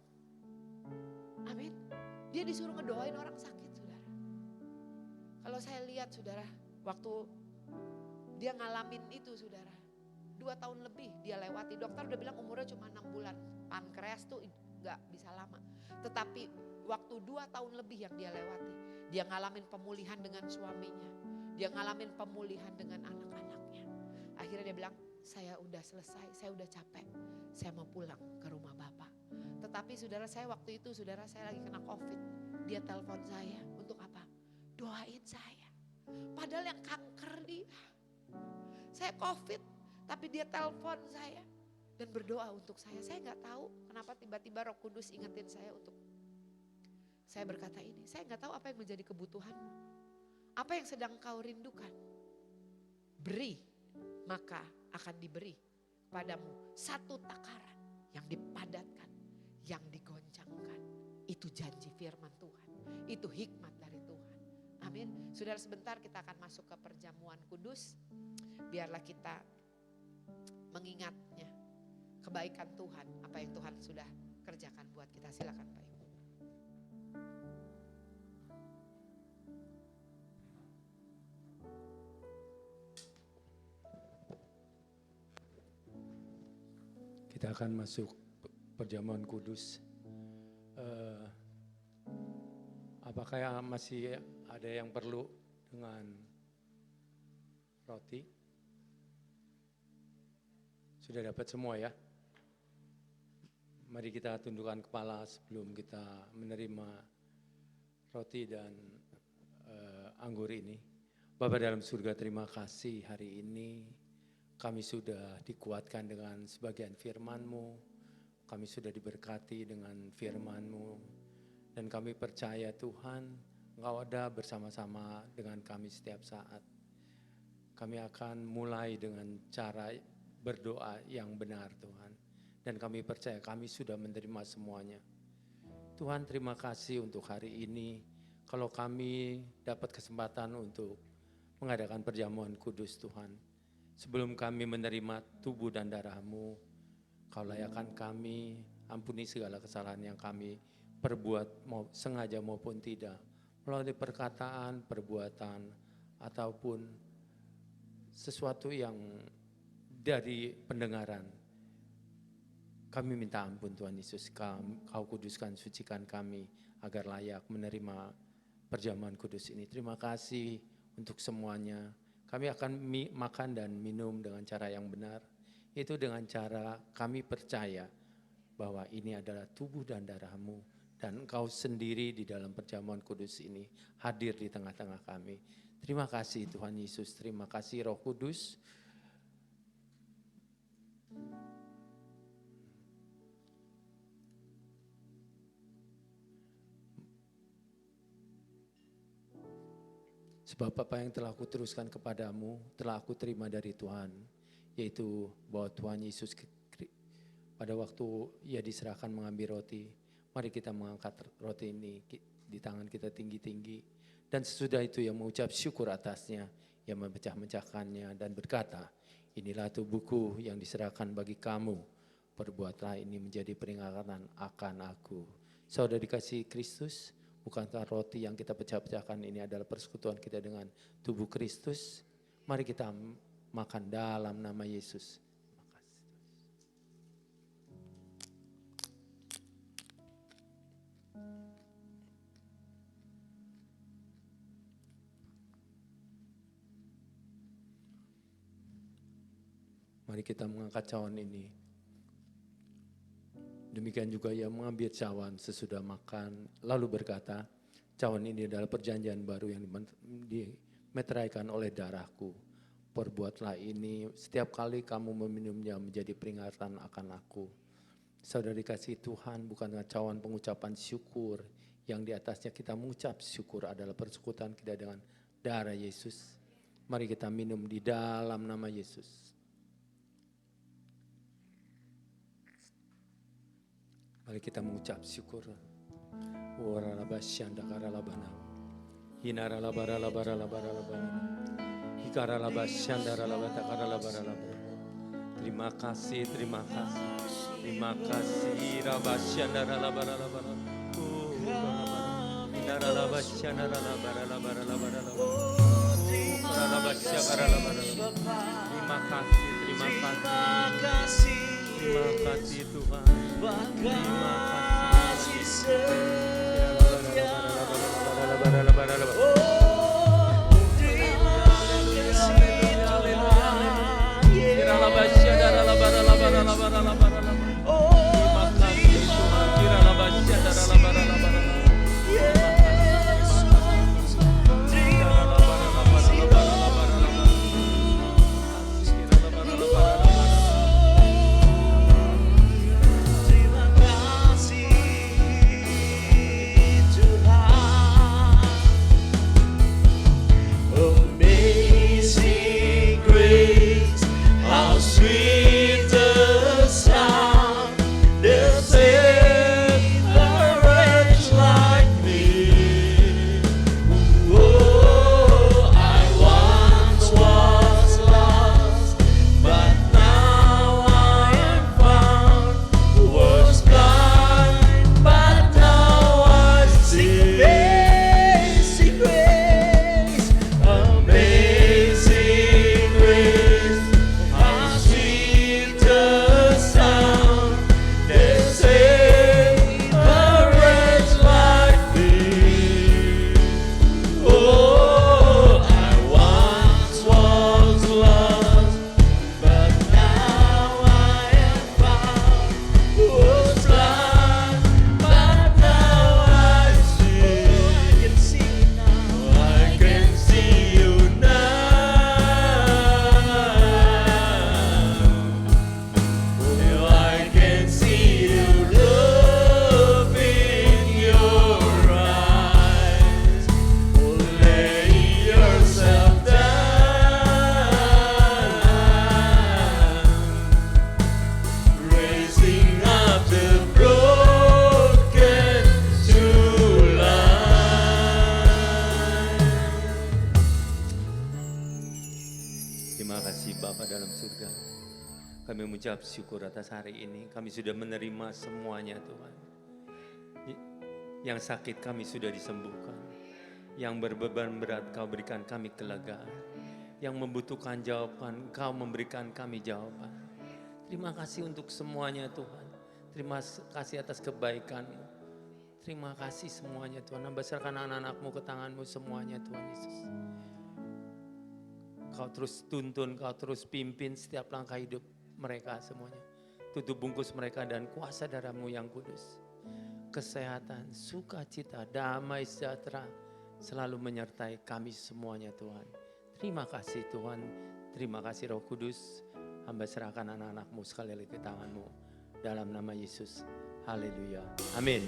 Amin. Dia disuruh ngedoain orang sakit, saudara. Kalau saya lihat, saudara, waktu dia ngalamin itu, saudara, 2 tahun lebih dia lewati. Dokter udah bilang umurnya cuma 6 bulan. Pankreas tuh gak bisa lama. Tetapi waktu 2 tahun lebih yang dia lewati, dia ngalamin pemulihan dengan suaminya. Dia ngalamin pemulihan dengan anak-anaknya. Akhirnya dia bilang, saya udah selesai, saya udah capek. Saya mau pulang ke rumah Bapak. Tetapi saudara, saya waktu itu, saudara, saya lagi kena COVID. Dia telepon saya, untuk apa? Doain saya. Padahal yang kanker dia. Saya COVID, tapi dia telepon saya dan berdoa untuk saya. Saya gak tahu kenapa tiba-tiba Roh Kudus ingetin saya untuk saya berkata ini. Saya gak tahu apa yang menjadi kebutuhanmu. Apa yang sedang kau rindukan. Beri, maka akan diberi padamu 1 takaran yang dipadatkan, yang digoncangkan. Itu janji firman Tuhan. Itu hikmat dari Tuhan. Amin. Saudara, sebentar kita akan masuk ke perjamuan kudus. Biarlah kita mengingatnya kebaikan Tuhan, apa yang Tuhan sudah kerjakan buat kita. Silakan Pak Ibu.
Kita akan masuk perjamuan kudus. Apakah masih ada yang perlu dengan roti? Sudah dapat semua ya? Mari kita tundukkan kepala sebelum kita menerima roti dan anggur ini. Bapa dalam surga, terima kasih hari ini kami sudah dikuatkan dengan sebagian firman-Mu. Kami sudah diberkati dengan firman-Mu. Dan kami percaya Tuhan, Engkau ada bersama-sama dengan kami setiap saat. Kami akan mulai dengan cara berdoa yang benar Tuhan. Dan kami percaya kami sudah menerima semuanya. Tuhan, terima kasih untuk hari ini. Kalau kami dapat kesempatan untuk mengadakan perjamuan kudus Tuhan. Sebelum kami menerima tubuh dan darah-Mu, Kau layakkan kami, ampuni segala kesalahan yang kami perbuat sengaja maupun tidak, melalui perkataan, perbuatan, ataupun sesuatu yang dari pendengaran. Kami minta ampun Tuhan Yesus, Kau kuduskan, sucikan kami agar layak menerima perjamuan kudus ini. Terima kasih untuk semuanya. Kami akan makan dan minum dengan cara yang benar. Itu dengan cara kami percaya bahwa ini adalah tubuh dan darah-Mu. Dan Engkau sendiri di dalam perjamuan kudus ini hadir di tengah-tengah kami. Terima kasih Tuhan Yesus, terima kasih Roh Kudus. Sebab apa yang telah aku teruskan kepadamu, telah aku terima dari Tuhan. Yaitu bahwa Tuhan Yesus pada waktu Ia diserahkan mengambil roti, mari kita mengangkat roti ini di tangan kita tinggi-tinggi. Dan sesudah itu Ia mengucap syukur atasnya, Ia memecah-mecahkannya dan berkata, inilah tubuhku yang diserahkan bagi kamu, perbuatlah ini menjadi peringatan akan aku. Saudara dikasihi Kristus, bukankah roti yang kita pecah-pecahkan ini adalah persekutuan kita dengan tubuh Kristus? Mari kita makan dalam nama Yesus. Mari kita mengangkat cawan ini. Demikian juga Ia mengambil cawan sesudah makan, lalu berkata, cawan ini adalah perjanjian baru yang dimeteraikan oleh darahku. Perbuatlah ini setiap kali kamu meminumnya menjadi peringatan akan aku. Saudara dikasihi Tuhan, bukanlah cawan pengucapan syukur yang di atasnya kita mengucap syukur adalah persekutuan kita dengan darah Yesus. Mari kita minum di dalam nama Yesus. Mari kita mengucap syukur. Waralabasyandakalalabana. Hinaralabaralabaralabaralabana. Hikaralabasyandaralatakalalabana. Terima kasih, terima kasih. Terima kasih. Rabasyandaralatakalalabana. Hinaralabasyandaralatakalalabana. Terima kasih, terima kasih. Terima kasih Tuhan. Terima kasih. mengucap syukur atas hari ini. Kami sudah menerima semuanya Tuhan. Yang sakit kami sudah disembuhkan. Yang berbeban berat Kau berikan kami kelegaan. Yang membutuhkan jawaban Kau memberikan kami jawaban. Terima kasih untuk semuanya Tuhan. Terima kasih atas kebaikan-Mu. Terima kasih semuanya Tuhan. Hamba serahkan anak-anak-Mu ke tangan-Mu semuanya Tuhan Yesus. Kau terus tuntun, Kau terus pimpin setiap langkah hidup mereka semuanya. Tutup bungkus mereka dan kuasa darah-Mu yang kudus. Kesehatan, sukacita, damai sejahtera selalu menyertai kami semuanya Tuhan. Terima kasih Tuhan, terima kasih Roh Kudus. Hamba serahkan anak-anak-Mu sekali lagi ke tangan-Mu. Dalam nama Yesus, haleluya, amin.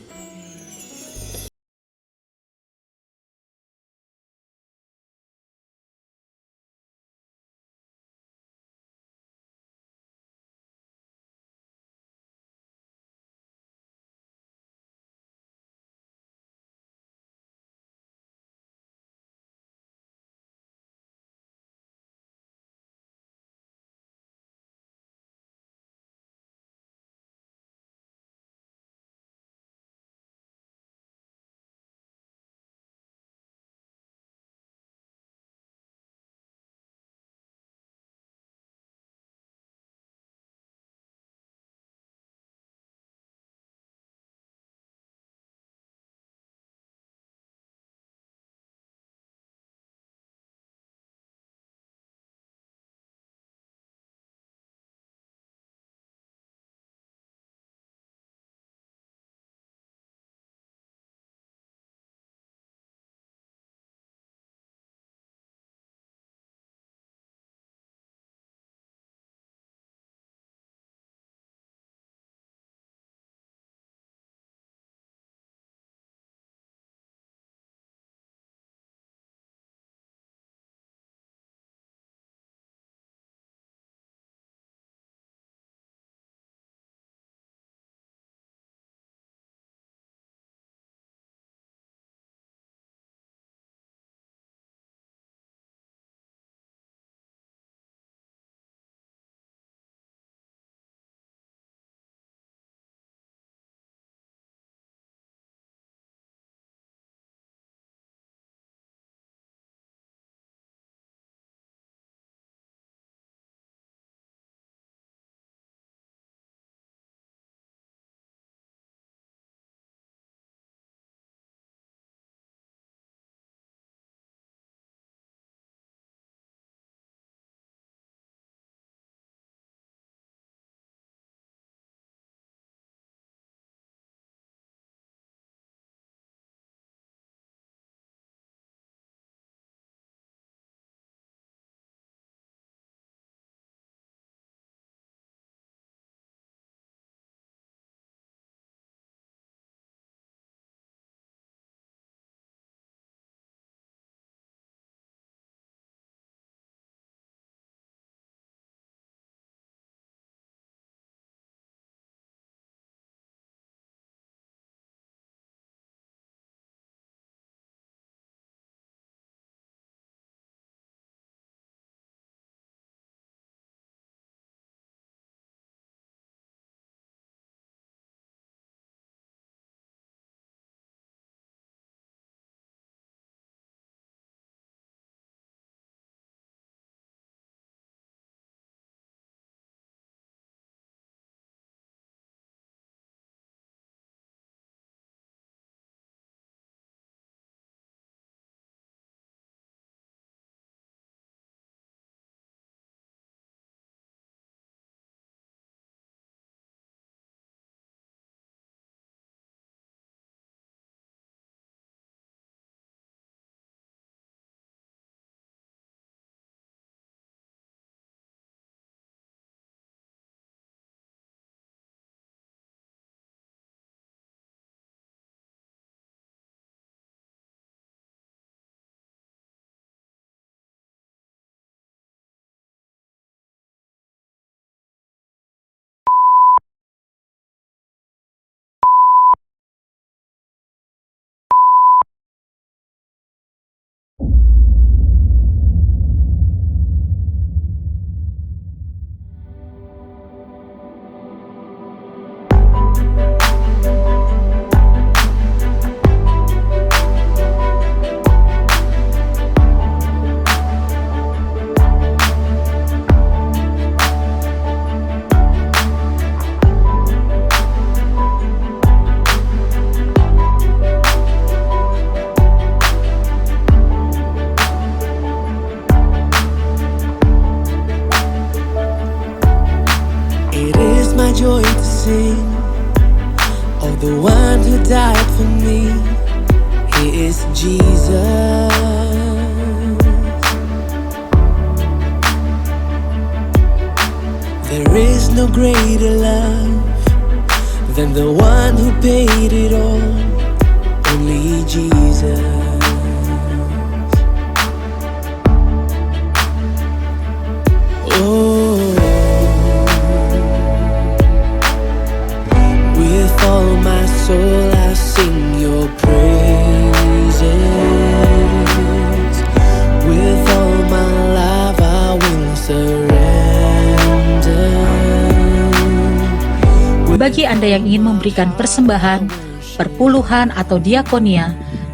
the one who died for me. He is Jesus. There is no greater love than the one who paid it all. Only Jesus. Oh, with all my soul I sing your praises. With all my life I will surrender.
Bagi Anda yang ingin memberikan persembahan, perpuluhan atau diakonia,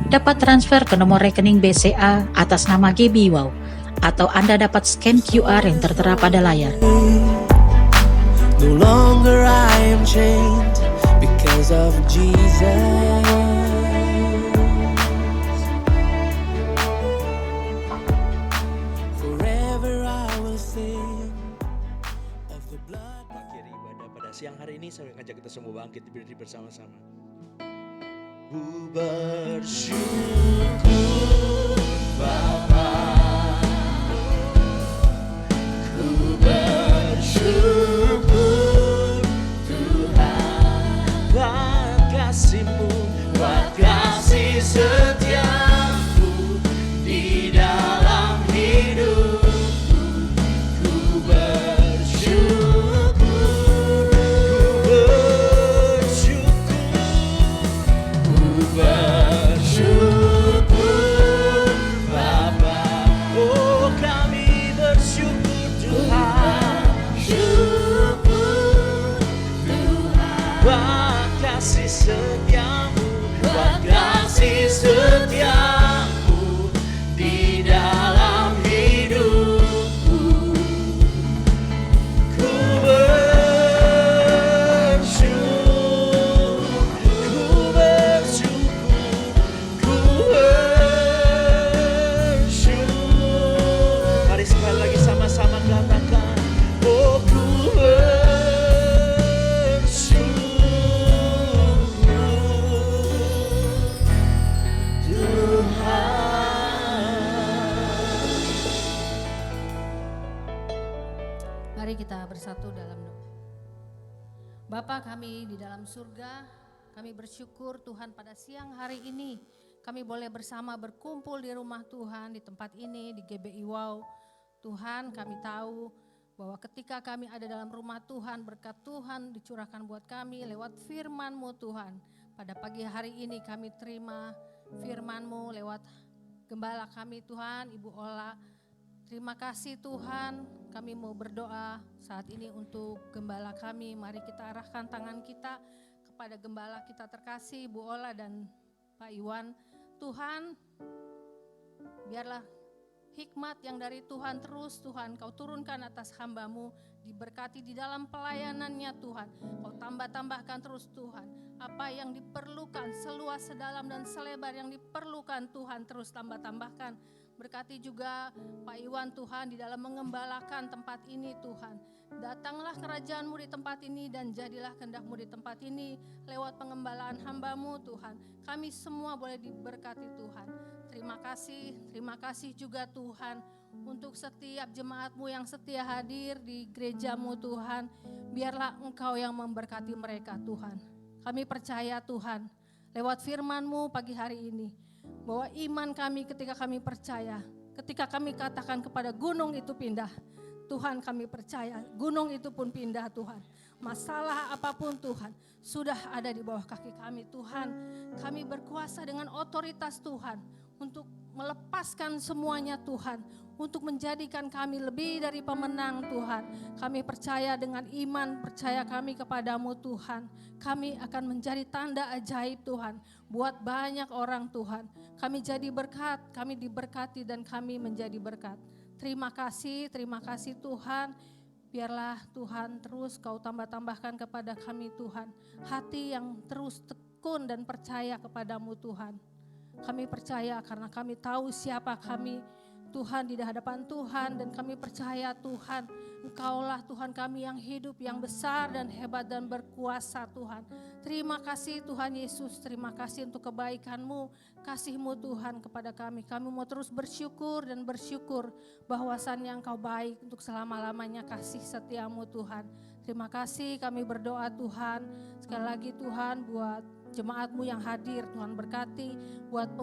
dapat transfer ke nomor rekening BCA atas nama GB Wow, atau Anda dapat scan QR yang tertera pada layar.
No longer I am chained because of Jesus. Forever I will sing of the blood.
Akhir ibadah pada siang hari ini saya ngajak kita semua bangkit berdiri bersama-sama. Ku bersyukur Bapa, ku bersyukur Tuhan buat kasih-Mu, buat kasih setiamu di dalam hidupku. Ku bersyukur, ku bersyukur, ku bersyukur Bapa. Oh kami bersyukur Tuhan, syukur Tuhan buat kasih setiamu, buat kasih setiamu di dalam hidupku. Ku bersyukur, ku bersyukur, ku bersyukur. Mari sekali lagi sama-sama katakan, oh ku bersyukur Tuhan.
Mari kita bersatu dalam doa. Bapa kami di dalam surga, kami bersyukur Tuhan pada siang hari ini kami boleh bersama berkumpul di rumah Tuhan, di tempat ini, di GBI Wow. Tuhan, kami tahu bahwa ketika kami ada dalam rumah Tuhan, berkat Tuhan dicurahkan buat kami lewat firman-Mu Tuhan. Pada pagi hari ini kami terima firman-Mu lewat gembala kami Tuhan, Ibu Ola. Terima kasih Tuhan, kami mau berdoa saat ini untuk gembala kami. Mari kita arahkan tangan kita kepada gembala kita terkasih, Bu Ola dan Pak Iwan. Tuhan, biarlah hikmat yang dari Tuhan terus Tuhan Kau turunkan atas hamba-Mu, diberkati di dalam pelayanannya Tuhan. Kau tambah-tambahkan terus Tuhan, apa yang diperlukan, seluas, sedalam dan selebar yang diperlukan Tuhan terus tambah-tambahkan. Berkati juga Pak Iwan Tuhan di dalam mengembalakan tempat ini Tuhan. Datanglah kerajaan-Mu di tempat ini dan jadilah kehendak-Mu di tempat ini lewat pengembalaan hamba-Mu Tuhan. Kami semua boleh diberkati Tuhan. Terima kasih juga Tuhan untuk setiap jemaat-Mu yang setia hadir di gereja-Mu Tuhan. Biarlah Engkau yang memberkati mereka Tuhan. Kami percaya Tuhan lewat firman-Mu pagi hari ini, bahwa iman kami ketika kami percaya, ketika kami katakan kepada gunung itu pindah, Tuhan kami percaya gunung itu pun pindah Tuhan. Masalah apapun Tuhan sudah ada di bawah kaki kami Tuhan. Kami berkuasa dengan otoritas Tuhan untuk melepaskan semuanya Tuhan, untuk menjadikan kami lebih dari pemenang Tuhan. Kami percaya dengan iman, percaya kami kepadamu Tuhan. Kami akan menjadi tanda ajaib Tuhan buat banyak orang Tuhan. Kami jadi berkat, kami diberkati dan kami menjadi berkat. Terima kasih Tuhan. Biarlah Tuhan terus Kau tambah-tambahkan kepada kami Tuhan. Hati yang terus tekun dan percaya kepadamu Tuhan. Kami percaya karena kami tahu siapa kami. Tuhan di hadapan Tuhan, dan kami percaya Tuhan, Engkaulah Tuhan kami yang hidup, yang besar dan hebat dan berkuasa Tuhan. Terima kasih Tuhan Yesus, terima kasih untuk kebaikan-Mu, kasih-Mu Tuhan kepada kami. Kami mau terus bersyukur dan bersyukur bahwasannya Engkau baik untuk selama-lamanya, kasih setia-Mu Tuhan. Terima kasih, kami berdoa Tuhan, sekali lagi Tuhan buat jemaat-Mu yang hadir, Tuhan berkati, buat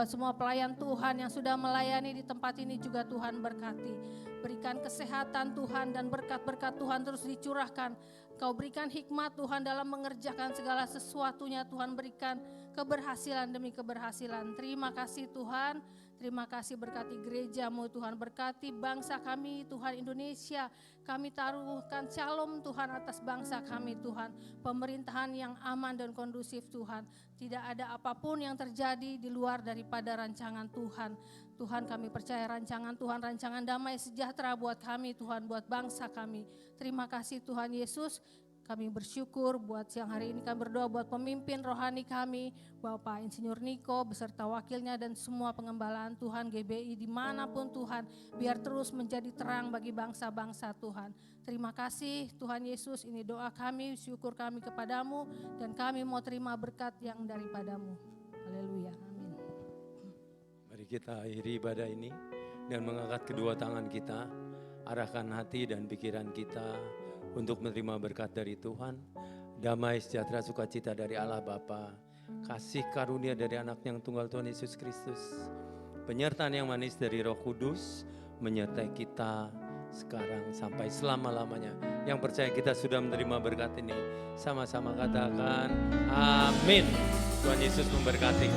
semua pelayan Tuhan yang sudah melayani di tempat ini juga Tuhan berkati. Berikan kesehatan Tuhan dan berkat-berkat Tuhan terus dicurahkan. Kau berikan hikmat Tuhan dalam mengerjakan segala sesuatunya. Tuhan berikan keberhasilan demi keberhasilan. Terima kasih Tuhan. Terima kasih, berkati gereja-Mu Tuhan, berkati bangsa kami Tuhan Indonesia. Kami taruhkan shalom Tuhan atas bangsa kami Tuhan. Pemerintahan yang aman dan kondusif Tuhan. Tidak ada apapun yang terjadi di luar daripada rancangan Tuhan. Tuhan, kami percaya rancangan Tuhan, rancangan damai sejahtera buat kami Tuhan, buat bangsa kami. Terima kasih Tuhan Yesus. Kami bersyukur buat siang hari ini, kami berdoa buat pemimpin rohani kami, Bapak Insinyur Niko beserta wakilnya dan semua pengembalaan Tuhan GBI dimanapun Tuhan, biar terus menjadi terang bagi bangsa-bangsa Tuhan. Terima kasih Tuhan Yesus, ini doa kami, syukur kami kepadamu, dan kami mau terima berkat yang daripadamu. Haleluya, amin.
Mari kita akhiri ibadah ini dan mengangkat kedua tangan kita, arahkan hati dan pikiran kita untuk menerima berkat dari Tuhan, damai sejahtera sukacita dari Allah Bapa, kasih karunia dari Anak yang tunggal Tuhan Yesus Kristus, penyertaan yang manis dari Roh Kudus menyertai kita sekarang sampai selama-lamanya. Yang percaya kita sudah menerima berkat ini, sama-sama katakan amin. Tuhan Yesus memberkati.